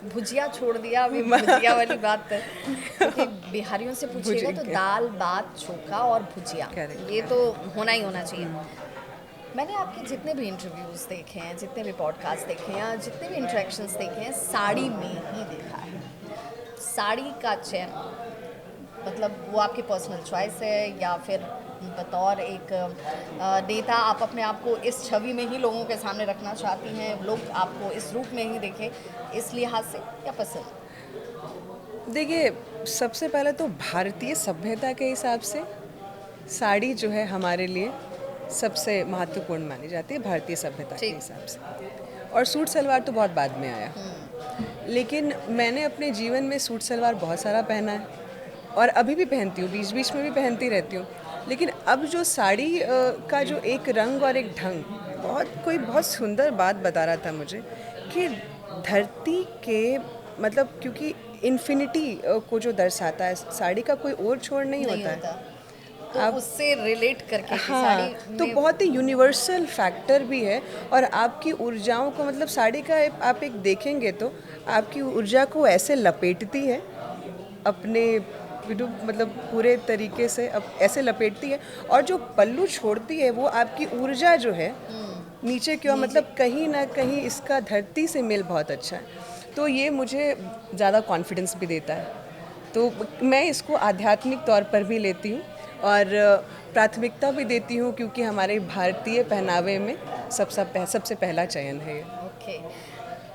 भुजिया छोड़ दिया अभी, भुजिया वाली बात है, क्योंकि बिहारियों से पूछिएगा तो दाल भात चोखा और भुजिया, ये तो होना ही होना चाहिए। मैंने आपके जितने भी इंटरव्यूज़ देखे हैं, जितने भी पॉडकास्ट देखे हैं, जितने भी इंटरेक्शंस देखे हैं, साड़ी में ही देखा है। साड़ी का चयन मतलब वो आपकी पर्सनल चॉइस है या फिर बतौर एक नेता आप अपने आप को इस छवि में ही लोगों के सामने रखना चाहती हैं, लोग आपको इस रूप में ही देखें, इस लिहाज से या पसंद? देखिए, सबसे पहले तो भारतीय सभ्यता के हिसाब से साड़ी जो है हमारे लिए सबसे महत्वपूर्ण मानी जाती है, भारतीय सभ्यता के हिसाब से। और सूट सलवार तो बहुत बाद में आया, लेकिन मैंने अपने जीवन में सूट सलवार बहुत सारा पहना है और अभी भी पहनती हूँ, बीच बीच में भी पहनती रहती हूँ। लेकिन अब जो साड़ी का जो एक रंग और एक ढंग, कोई बहुत सुंदर बात बता रहा था मुझे कि धरती के मतलब, क्योंकि इन्फिनिटी को जो दर्शाता है, साड़ी का कोई और छोर नहीं होता है। तो आप उससे रिलेट करके हाँ, साड़ी तो बहुत ही यूनिवर्सल फैक्टर भी है। और आपकी ऊर्जाओं को मतलब साड़ी का आप एक देखेंगे तो आपकी ऊर्जा को ऐसे लपेटती है अपने मतलब पूरे तरीके से, अब ऐसे लपेटती है, और जो पल्लू छोड़ती है वो आपकी ऊर्जा जो है नीचे की ओर, मतलब कहीं ना कहीं इसका धरती से मेल बहुत अच्छा है। तो ये मुझे ज़्यादा कॉन्फिडेंस भी देता है। तो मैं इसको आध्यात्मिक तौर पर भी लेती हूँ और प्राथमिकता भी देती हूँ, क्योंकि हमारे भारतीय पहनावे में सबसे पहला चयन है ये। ओके,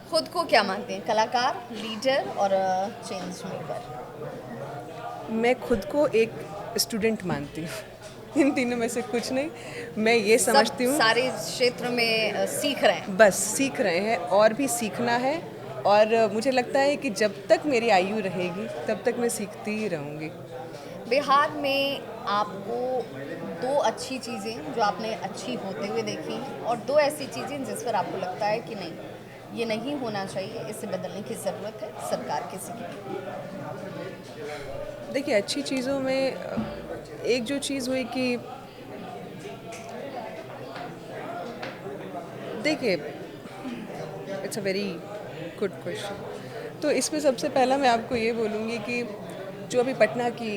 खुद को क्या मानते हैं, कलाकार, लीडर और चेंज मेकर? मैं खुद को एक स्टूडेंट मानती हूँ। इन तीनों में से कुछ नहीं, मैं ये समझती हूँ सारे क्षेत्र में सीख रहे हैं, बस सीख रहे हैं और भी सीखना है। और मुझे लगता है कि जब तक मेरी आयु रहेगी तब तक मैं सीखती ही रहूँगी। बिहार में आपको 2 अच्छी चीज़ें जो आपने अच्छी होते हुए देखी, और 2 ऐसी चीज़ें जिस पर आपको लगता है कि नहीं, ये नहीं होना चाहिए, इसे बदलने की ज़रूरत है सरकार किसी की? देखिए, अच्छी चीज़ों में एक जो चीज़ हुई कि देखिए, it's a very good question. तो इसमें सबसे पहला मैं आपको ये बोलूँगी कि जो अभी पटना की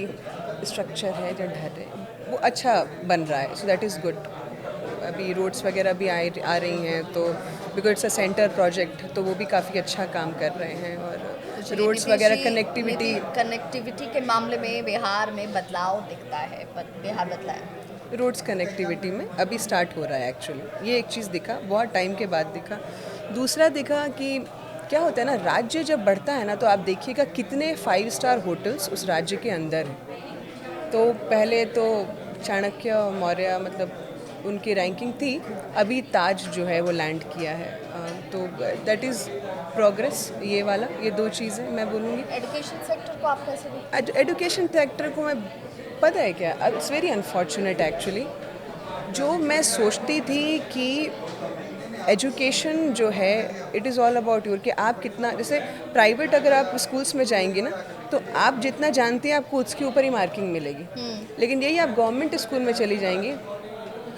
स्ट्रक्चर है, जो ढर है, वो अच्छा बन रहा है, सो दैट इज़ गुड। अभी रोड्स वगैरह भी आ रही हैं, तो because it's a centre project, तो वो भी काफ़ी अच्छा काम कर रहे हैं। और रोड्स वगैरह कनेक्टिविटी कनेक्टिविटी के मामले में बिहार में बदलाव दिखता है, बिहार बदला है। रोड्स कनेक्टिविटी में अभी स्टार्ट हो रहा है एक्चुअली। ये एक चीज़ दिखा, बहुत टाइम के बाद दिखा। दूसरा दिखा कि क्या होता है ना, राज्य जब बढ़ता है ना, तो आप देखिएगा कितने 5 स्टार होटल्स उस राज्य के अंदर हैं। तो पहले तो चाणक्य मौर्य, मतलब उनकी रैंकिंग थी, अभी ताज जो है वो लैंड किया है। तो दैट इज़ प्रोग्रेस। ये वाला, ये 2 चीज़ें मैं बोलूँगी। एजुकेशन सेक्टर को आप कैसे देखते हैं? एजुकेशन सेक्टर को मैं, पता है क्या, इट्स वेरी अनफॉर्चुनेट एक्चुअली। जो मैं सोचती थी कि एजुकेशन जो है it is all about your, कि आप कितना, जैसे प्राइवेट अगर आप स्कूल्स में जाएंगी ना, तो आप जितना जानती हैं आपको उसके ऊपर ही मार्किंग मिलेगी। लेकिन यही आप गवर्नमेंट स्कूल में चली जाएंगी,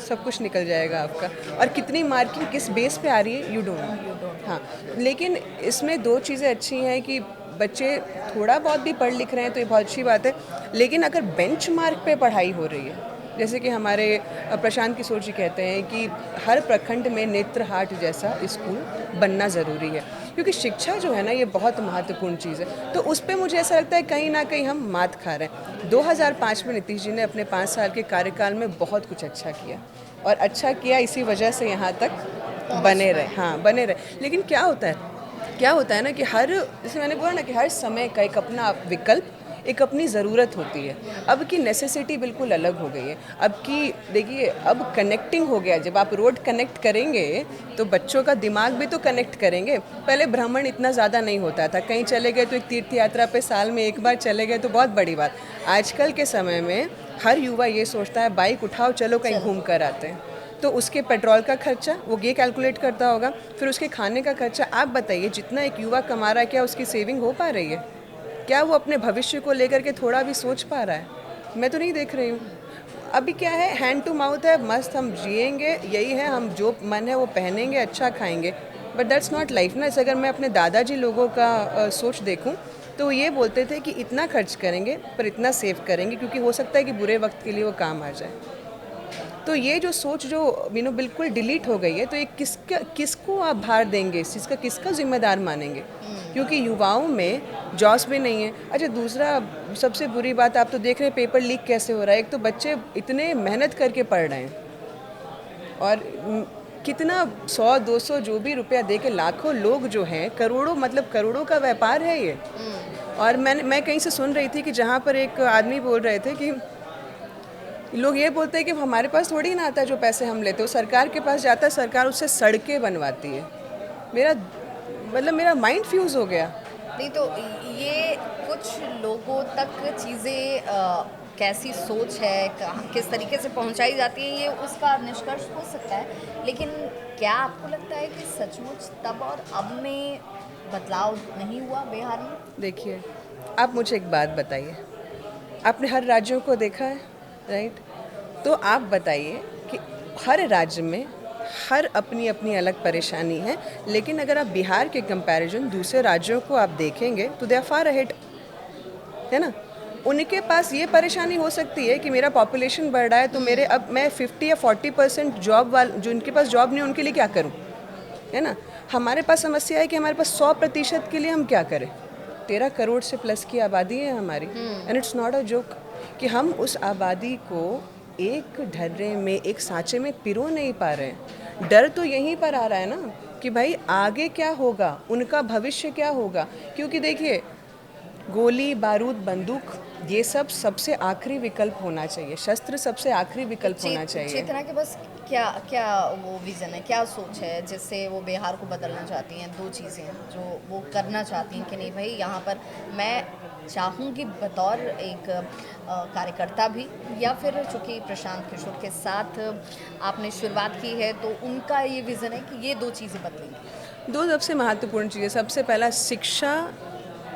सब कुछ निकल जाएगा आपका। और कितनी मार्किंग किस बेस पे आ रही है, यू डोंट। हाँ, लेकिन इसमें 2 चीज़ें अच्छी हैं कि बच्चे थोड़ा बहुत भी पढ़ लिख रहे हैं तो ये बहुत अच्छी बात है। लेकिन अगर बेंच मार्क पे पढ़ाई हो रही है, जैसे कि हमारे प्रशांत किशोर जी कहते हैं कि हर प्रखंड में नेत्र हाट जैसा स्कूल बनना ज़रूरी है, क्योंकि शिक्षा जो है ना, ये बहुत महत्वपूर्ण चीज़ है। तो उस पर मुझे ऐसा लगता है कहीं ना कहीं हम मात खा रहे हैं। 2005 में नीतीश जी ने अपने 5 साल के कार्यकाल में बहुत कुछ अच्छा किया, और अच्छा किया इसी वजह से यहाँ तक बने रहे। हाँ, बने रहे। लेकिन क्या होता है ना कि हर, जैसे मैंने बोला ना कि हर समय का एक अपना विकल्प, एक अपनी ज़रूरत होती है। अब की नेसेसिटी बिल्कुल अलग हो गई है। अब की देखिए, अब कनेक्टिंग हो गया। जब आप रोड कनेक्ट करेंगे तो बच्चों का दिमाग भी तो कनेक्ट करेंगे। पहले भ्रमण इतना ज़्यादा नहीं होता था, कहीं चले गए तो एक तीर्थ यात्रा पे साल में एक बार चले गए तो बहुत बड़ी बात। आजकल के समय में हर युवा ये सोचता है बाइक उठाओ, चलो कहीं घूम कर आते हैं। तो उसके पेट्रोल का खर्चा वो ये कैलकुलेट करता होगा, फिर उसके खाने का खर्चा। आप बताइए, जितना एक युवा कमा रहा है, क्या उसकी सेविंग हो पा रही है? क्या वो अपने भविष्य को लेकर के थोड़ा भी सोच पा रहा है? मैं तो नहीं देख रही हूँ। अभी क्या है, हैंड टू माउथ है, मस्त हम जिएंगे, यही है, हम जो मन है वो पहनेंगे, अच्छा खाएंगे। बट दैट्स नॉट लाइफ ना। अगर मैं अपने दादाजी लोगों का सोच देखूं, तो ये बोलते थे कि इतना खर्च करेंगे पर इतना सेव करेंगे, क्योंकि हो सकता है कि बुरे वक्त के लिए वो काम आ जाए। तो ये जो सोच जो बिल्कुल डिलीट हो गई है, तो ये किसको आप भार देंगे, इस चीज़ का किसका जिम्मेदार मानेंगे? क्योंकि युवाओं में जॉब्स भी नहीं है। अच्छा, दूसरा सबसे बुरी बात, आप तो देख रहे हैं पेपर लीक कैसे हो रहा है। एक तो बच्चे इतने मेहनत करके पढ़ रहे हैं, और कितना 100-200 जो भी रुपया दे के लाखों लोग जो हैं, करोड़ों, मतलब करोड़ों का व्यापार है ये। और मैं कहीं से सुन रही थी कि जहाँ पर एक आदमी बोल रहे थे कि लोग ये बोलते हैं कि हमारे पास थोड़ी ना आता है जो पैसे हम लेते हो, सरकार के पास जाता है, सरकार उससे सड़कें बनवाती है। मेरा माइंड फ्यूज़ हो गया। नहीं तो ये कुछ लोगों तक चीज़ें कैसी सोच है, किस तरीके से पहुंचाई जाती है, ये उसका निष्कर्ष हो सकता है। लेकिन क्या आपको लगता है कि सचमुच तब और अब में बदलाव नहीं हुआ बिहार में? देखिए, आप मुझे एक बात बताइए, आपने हर राज्यों को देखा है, राइट? तो आप बताइए कि हर राज्य में हर अपनी अपनी अलग परेशानी है, लेकिन अगर आप बिहार के कंपैरिजन दूसरे राज्यों को आप देखेंगे तो दे आर फार अहेड, है ना? उनके पास ये परेशानी हो सकती है कि मेरा पॉपुलेशन बढ़ रहा है, तो मेरे, अब मैं 50 या 40% जॉब वाले, जो उनके पास जॉब नहीं, उनके लिए क्या करूं, है ना? हमारे पास समस्या है कि हमारे पास 100% के लिए हम क्या करें। 13 करोड़ से प्लस की आबादी है हमारी, and it's not a joke कि हम उस आबादी को एक ढर्रे में, एक सांचे में पिरो नहीं पा रहे हैं। डर तो यहीं पर आ रहा है ना कि भाई आगे क्या होगा, उनका भविष्य क्या होगा। क्योंकि देखिए, गोली बारूद बंदूक ये सब सबसे आखिरी विकल्प होना चाहिए, शस्त्र सबसे आखिरी विकल्प होना चाहिए। चेतना के बस क्या क्या वो विज़न है, क्या सोच है जिससे वो बिहार को बदलना चाहती हैं? 2 चीज़ें जो वो करना चाहती हैं कि नहीं भाई, यहाँ पर मैं चाहूँगी बतौर एक कार्यकर्ता भी, या फिर चूँकि प्रशांत किशोर के साथ आपने शुरुआत की है तो उनका ये विज़न है कि ये 2 चीज़ें बदलेंगी। 2 सबसे महत्वपूर्ण चीज़ें, सबसे पहला शिक्षा,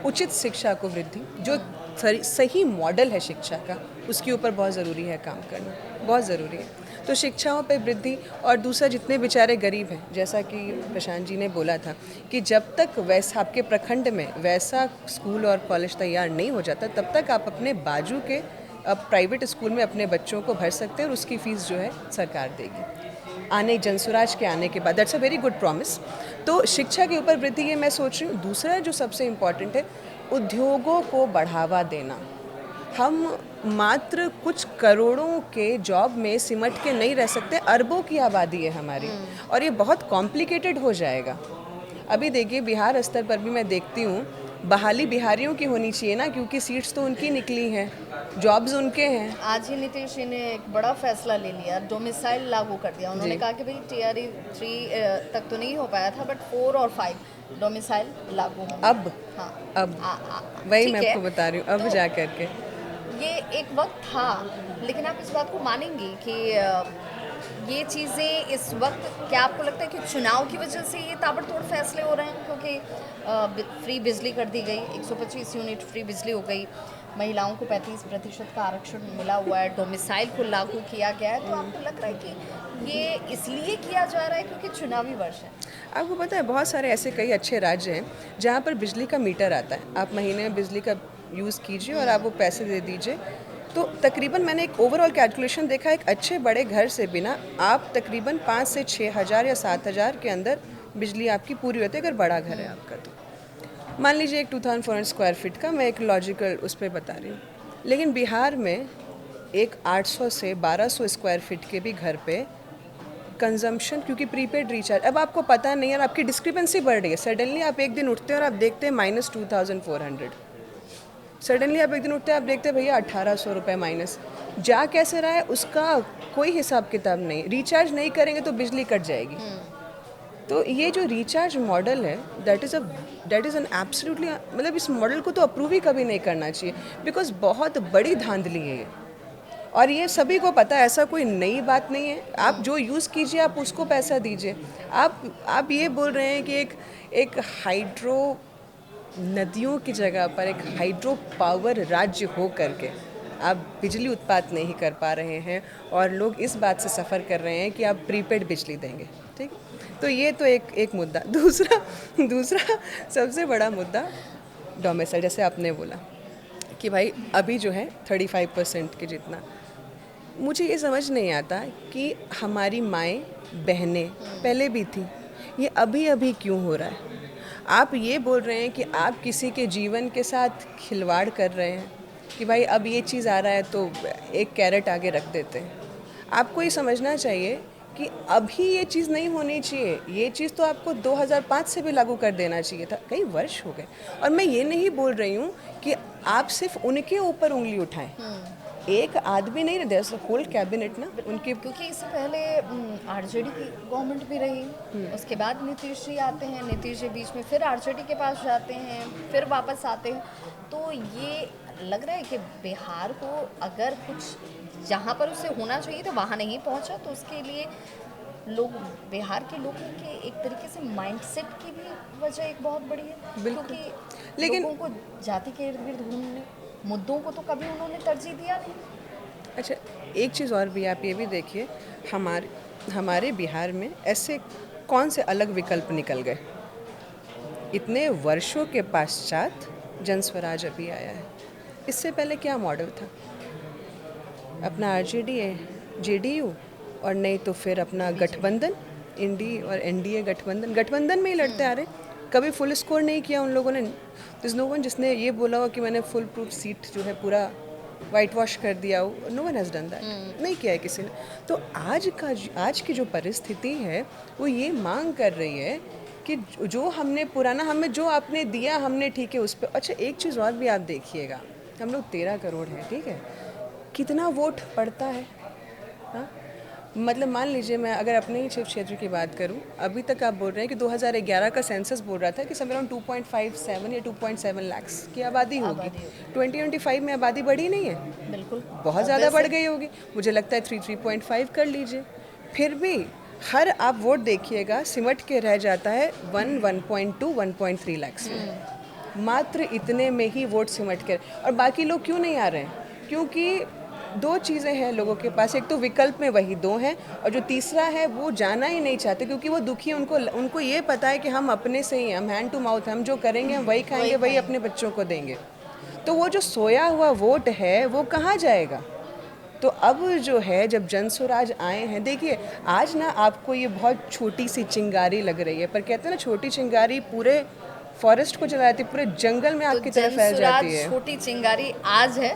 उचित शिक्षा को वृद्धि, जो सही मॉडल है शिक्षा का, उसके ऊपर बहुत ज़रूरी है काम करना, बहुत ज़रूरी है। तो शिक्षाओं पे वृद्धि, और दूसरा जितने बेचारे गरीब हैं, जैसा कि प्रशांत जी ने बोला था कि जब तक वैसा आपके प्रखंड में वैसा स्कूल और कॉलेज तैयार नहीं हो जाता, तब तक आप अपने बाजू के अब प्राइवेट स्कूल में अपने बच्चों को भर सकते हैं और उसकी फ़ीस जो है सरकार देगी आने जनसुराज के आने के बाद। That's a very good promise. तो शिक्षा के ऊपर वृद्धि, ये मैं सोच रही हूँ। दूसरा जो सबसे इम्पॉर्टेंट है, उद्योगों को बढ़ावा देना। हम मात्र कुछ करोड़ों के जॉब में सिमट के नहीं रह सकते, अरबों की आबादी है हमारी और ये बहुत कॉम्प्लिकेटेड हो जाएगा। अभी देखिए बिहार स्तर पर भी मैं देखती हूँ बहाली बिहारियों की होनी चाहिए ना, क्योंकि सीट्स तो उनकी निकली हैं, जॉब्स उनके हैं। आज ही नीतीश जी ने एक बड़ा फैसला ले लिया, डोमिसाइल लागू कर दिया। उन्होंने जी। कहा कि भाई टीआरई 3 तक तो नहीं हो पाया था, बट 4 और 5 डोमिसाइल लागू होंगे। अब हाँ, अब वही ठीक मैं है। आपको बता रही हूँ, अब तो जा कर के ये एक वक्त था, लेकिन आप इस बात को मानेंगी कि ये चीज़ें इस वक्त, क्या आपको लगता है कि चुनाव की वजह से ये ताबड़तोड़ फैसले हो रहे हैं? क्योंकि फ्री बिजली कर दी गई, 125 यूनिट फ्री बिजली हो गई, महिलाओं को 35% का आरक्षण मिला हुआ है, डोमिसाइल को लागू किया गया है। तो आपको लग रहा है कि ये इसलिए किया जा रहा है क्योंकि चुनावी वर्ष है? आपको पता है बहुत सारे ऐसे कई अच्छे राज्य हैं जहाँ पर बिजली का मीटर आता है, आप महीने में बिजली का यूज़ कीजिए और आप वो पैसे दे दीजिए। तो तकरीबन मैंने एक ओवरऑल कैलकुलेशन देखा, एक अच्छे बड़े घर से बिना आप तकरीबन 5 से 6 हज़ार या 7 हज़ार के अंदर बिजली आपकी पूरी होती है, अगर बड़ा घर है आपका तो। मान लीजिए एक 2400 स्क्वायर फीट का, मैं एक लॉजिकल उस पर बता रही हूँ। लेकिन बिहार में एक 800 से 1200 स्क्वायर फीट के भी घर पे कंजम्पशन, क्योंकि प्रीपेड रिचार्ज, अब आपको पता नहीं है और आपकी डिस्क्रिपेंसी बढ़ रही है। सडनली आप एक दिन उठते हैं और आप देखते हैं -2400, सडनली आप एक दिन उठते हैं आप देखते हैं भैया 1800 रुपये माइनस। जा कैसे रहा है उसका कोई हिसाब किताब नहीं। रिचार्ज नहीं करेंगे तो बिजली कट जाएगी। तो ये जो रिचार्ज मॉडल है, दैट इज़ एन एब्सोल्युटली, मतलब इस मॉडल को तो अप्रूव ही कभी नहीं करना चाहिए, बिकॉज बहुत बड़ी धांधली है ये और ये सभी को पता है, ऐसा कोई नई बात नहीं है। आप जो यूज़ कीजिए आप उसको पैसा दीजिए। आप ये बोल रहे हैं कि एक हाइड्रो नदियों की जगह पर एक हाइड्रो पावर राज्य हो करके आप बिजली उत्पादन नहीं कर पा रहे हैं और लोग इस बात से सफ़र कर रहे हैं कि आप प्रीपेड बिजली देंगे। ठीक, तो ये तो एक मुद्दा। दूसरा सबसे बड़ा मुद्दा डोमिसाइल, जैसे आपने बोला कि भाई अभी जो है 35% के जितना, मुझे ये समझ नहीं आता कि हमारी माएँ बहनें पहले भी थी, ये अभी क्यों हो रहा है। आप ये बोल रहे हैं कि आप किसी के जीवन के साथ खिलवाड़ कर रहे हैं कि भाई अब ये चीज़ आ रहा है तो एक कैरेट आगे रख देते हैं। आपको ये समझना चाहिए कि अभी ये चीज़ नहीं होनी चाहिए, ये चीज़ तो आपको 2005 से भी लागू कर देना चाहिए था, कई वर्ष हो गए। और मैं ये नहीं बोल रही हूँ कि आप सिर्फ उनके ऊपर उंगली उठाएं, एक आदमी नहीं, देयर होल कैबिनेट ना उनके। क्योंकि इससे पहले आरजेडी की गवर्नमेंट भी रही, उसके बाद नीतीश जी आते हैं, नीतीश जी बीच में फिर आरजेडी के पास जाते हैं, फिर वापस आते हैं। तो ये लग रहा है कि बिहार को अगर कुछ जहाँ पर उसे होना चाहिए तो वहाँ नहीं पहुँचा, तो उसके लिए लोग, बिहार के लोगों के एक तरीके से माइंडसेट की भी वजह एक बहुत बड़ी है। बिल्कुल। क्योंकि लेकिन लोगों को जाति के इर्द गिर्द घूमने, मुद्दों को तो कभी उन्होंने तरजीह दिया नहीं। अच्छा, एक चीज़ और भी आप ये भी देखिए, हमारे बिहार में ऐसे कौन से अलग विकल्प निकल गए। इतने वर्षों के पश्चात जनस्वराज अभी आया है, इससे पहले क्या मॉडल था? अपना आरजेडी है, जेडीयू, और नहीं तो फिर अपना गठबंधन, इंडी और एनडीए गठबंधन में ही लड़ते आ रहे। कभी फुल स्कोर नहीं किया उन लोगों ने। दिस नो वन जिसने ये बोला हो कि मैंने फुल प्रूफ सीट जो है पूरा वाइट वॉश कर दिया हो, no one has done that, नहीं किया है किसी ने। तो आज की जो परिस्थिति है वो ये मांग कर रही है कि जो हमने पुराना, हमें जो आपने दिया हमने ठीक है उस पर। अच्छा, एक चीज़ और भी आप देखिएगा, हम लोग 13 करोड़ हैं, ठीक है, कितना वोट पड़ता है? हाँ, मतलब मान लीजिए मैं अगर अपने ही क्षेत्र की बात करूं, अभी तक आप बोल रहे हैं कि 2011 का सेंसस बोल रहा था कि समवेयर अराउंड 2.57 या 2.7 लाख्स की आबादी होगी। 2025 में आबादी बढ़ी नहीं है, बिल्कुल बहुत ज़्यादा बढ़ गई होगी। मुझे लगता है 3.5 कर लीजिए। फिर भी हर आप वोट देखिएगा सिमट के रह जाता है 1.2 1.3 लाख्स में, मात्र इतने में ही वोट सिमट के। और बाकी लोग क्यों नहीं आ रहे हैं? क्योंकि दो चीज़ें हैं लोगों के पास, एक तो विकल्प में वही दो हैं, और जो तीसरा है वो जाना ही नहीं चाहते क्योंकि वो दुखी हैं। उनको ये पता है कि हम अपने से ही, हम हैंड टू माउथ, हम जो करेंगे हम वही खाएंगे, वही अपने बच्चों को देंगे। तो वो जो सोया हुआ वोट है वो कहाँ जाएगा? तो अब जो है जब जनसुराज आए हैं, देखिए आज ना आपको ये बहुत छोटी सी चिंगारी लग रही है, पर कहते हैं ना छोटी चिंगारी पूरे फॉरेस्ट को जला जाती है, पूरे जंगल में तो आग की तरह फैल जनसुराज जाती है। छोटी चिंगारी आज है,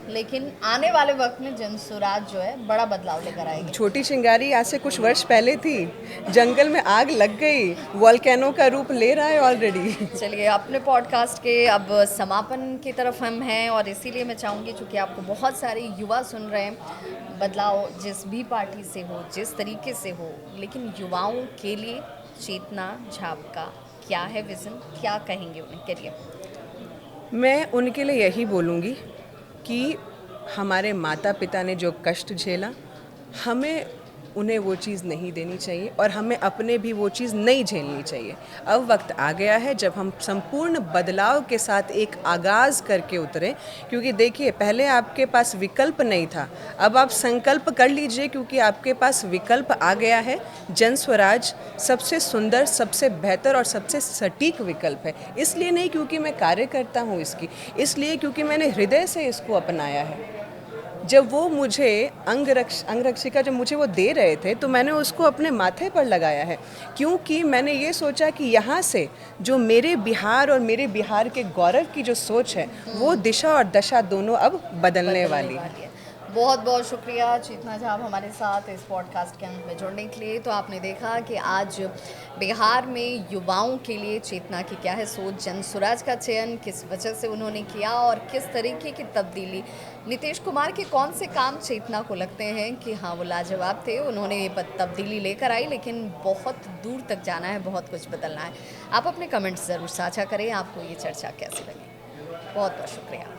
लेकिन आने वाले वक्त में जनसुराज जो है बड़ा बदलाव लेकर आएगी। छोटी चिंगारी आज से कुछ वर्ष पहले थी, जंगल में आग लग गई, वॉल्केनो का रूप ले रहा है ऑलरेडी। चलिए, अपने पॉडकास्ट के अब समापन की तरफ हम हैं, और इसीलिए मैं चाहूँगी, चूँकि आपको बहुत सारे युवा सुन रहे हैं, बदलाव जिस भी पार्टी से हो, जिस तरीके से हो, लेकिन युवाओं के लिए चेतना झाप का क्या है विज़न, क्या कहेंगे उन्हें करिए? मैं उनके लिए यही बोलूँगी कि हमारे माता पिता ने जो कष्ट झेला, हमें उन्हें वो चीज़ नहीं देनी चाहिए और हमें अपने भी वो चीज़ नहीं झेलनी चाहिए। अब वक्त आ गया है जब हम संपूर्ण बदलाव के साथ एक आगाज़ करके उतरें, क्योंकि देखिए पहले आपके पास विकल्प नहीं था, अब आप संकल्प कर लीजिए, क्योंकि आपके पास विकल्प आ गया है। जन स्वराज सबसे सुंदर, सबसे बेहतर और सबसे सटीक विकल्प है। इसलिए नहीं क्योंकि मैं कार्य करता हूँ इसकी, इसलिए क्योंकि मैंने हृदय से इसको अपनाया है। जब वो मुझे अंगरक्षिका जब मुझे वो दे रहे थे, तो मैंने उसको अपने माथे पर लगाया है, क्योंकि मैंने ये सोचा कि यहाँ से जो मेरे बिहार और मेरे बिहार के गौरव की जो सोच है, वो दिशा और दशा दोनों अब बदलने वाली है। बहुत बहुत शुक्रिया चेतना झाप हमारे साथ इस पॉडकास्ट के अंत में जुड़ने के लिए। तो आपने देखा कि आज बिहार में युवाओं के लिए चेतना की क्या है सोच, जनसुराज का चयन किस वजह से उन्होंने किया, और किस तरीके की तब्दीली नीतीश कुमार के कौन से काम चेतना को लगते हैं कि हाँ वो लाजवाब थे, उन्होंने ये तब्दीली लेकर आई, लेकिन बहुत दूर तक जाना है, बहुत कुछ बदलना है। आप अपने कमेंट्स ज़रूर साझा करें, आपको ये चर्चा कैसी लगी। बहुत बहुत शुक्रिया।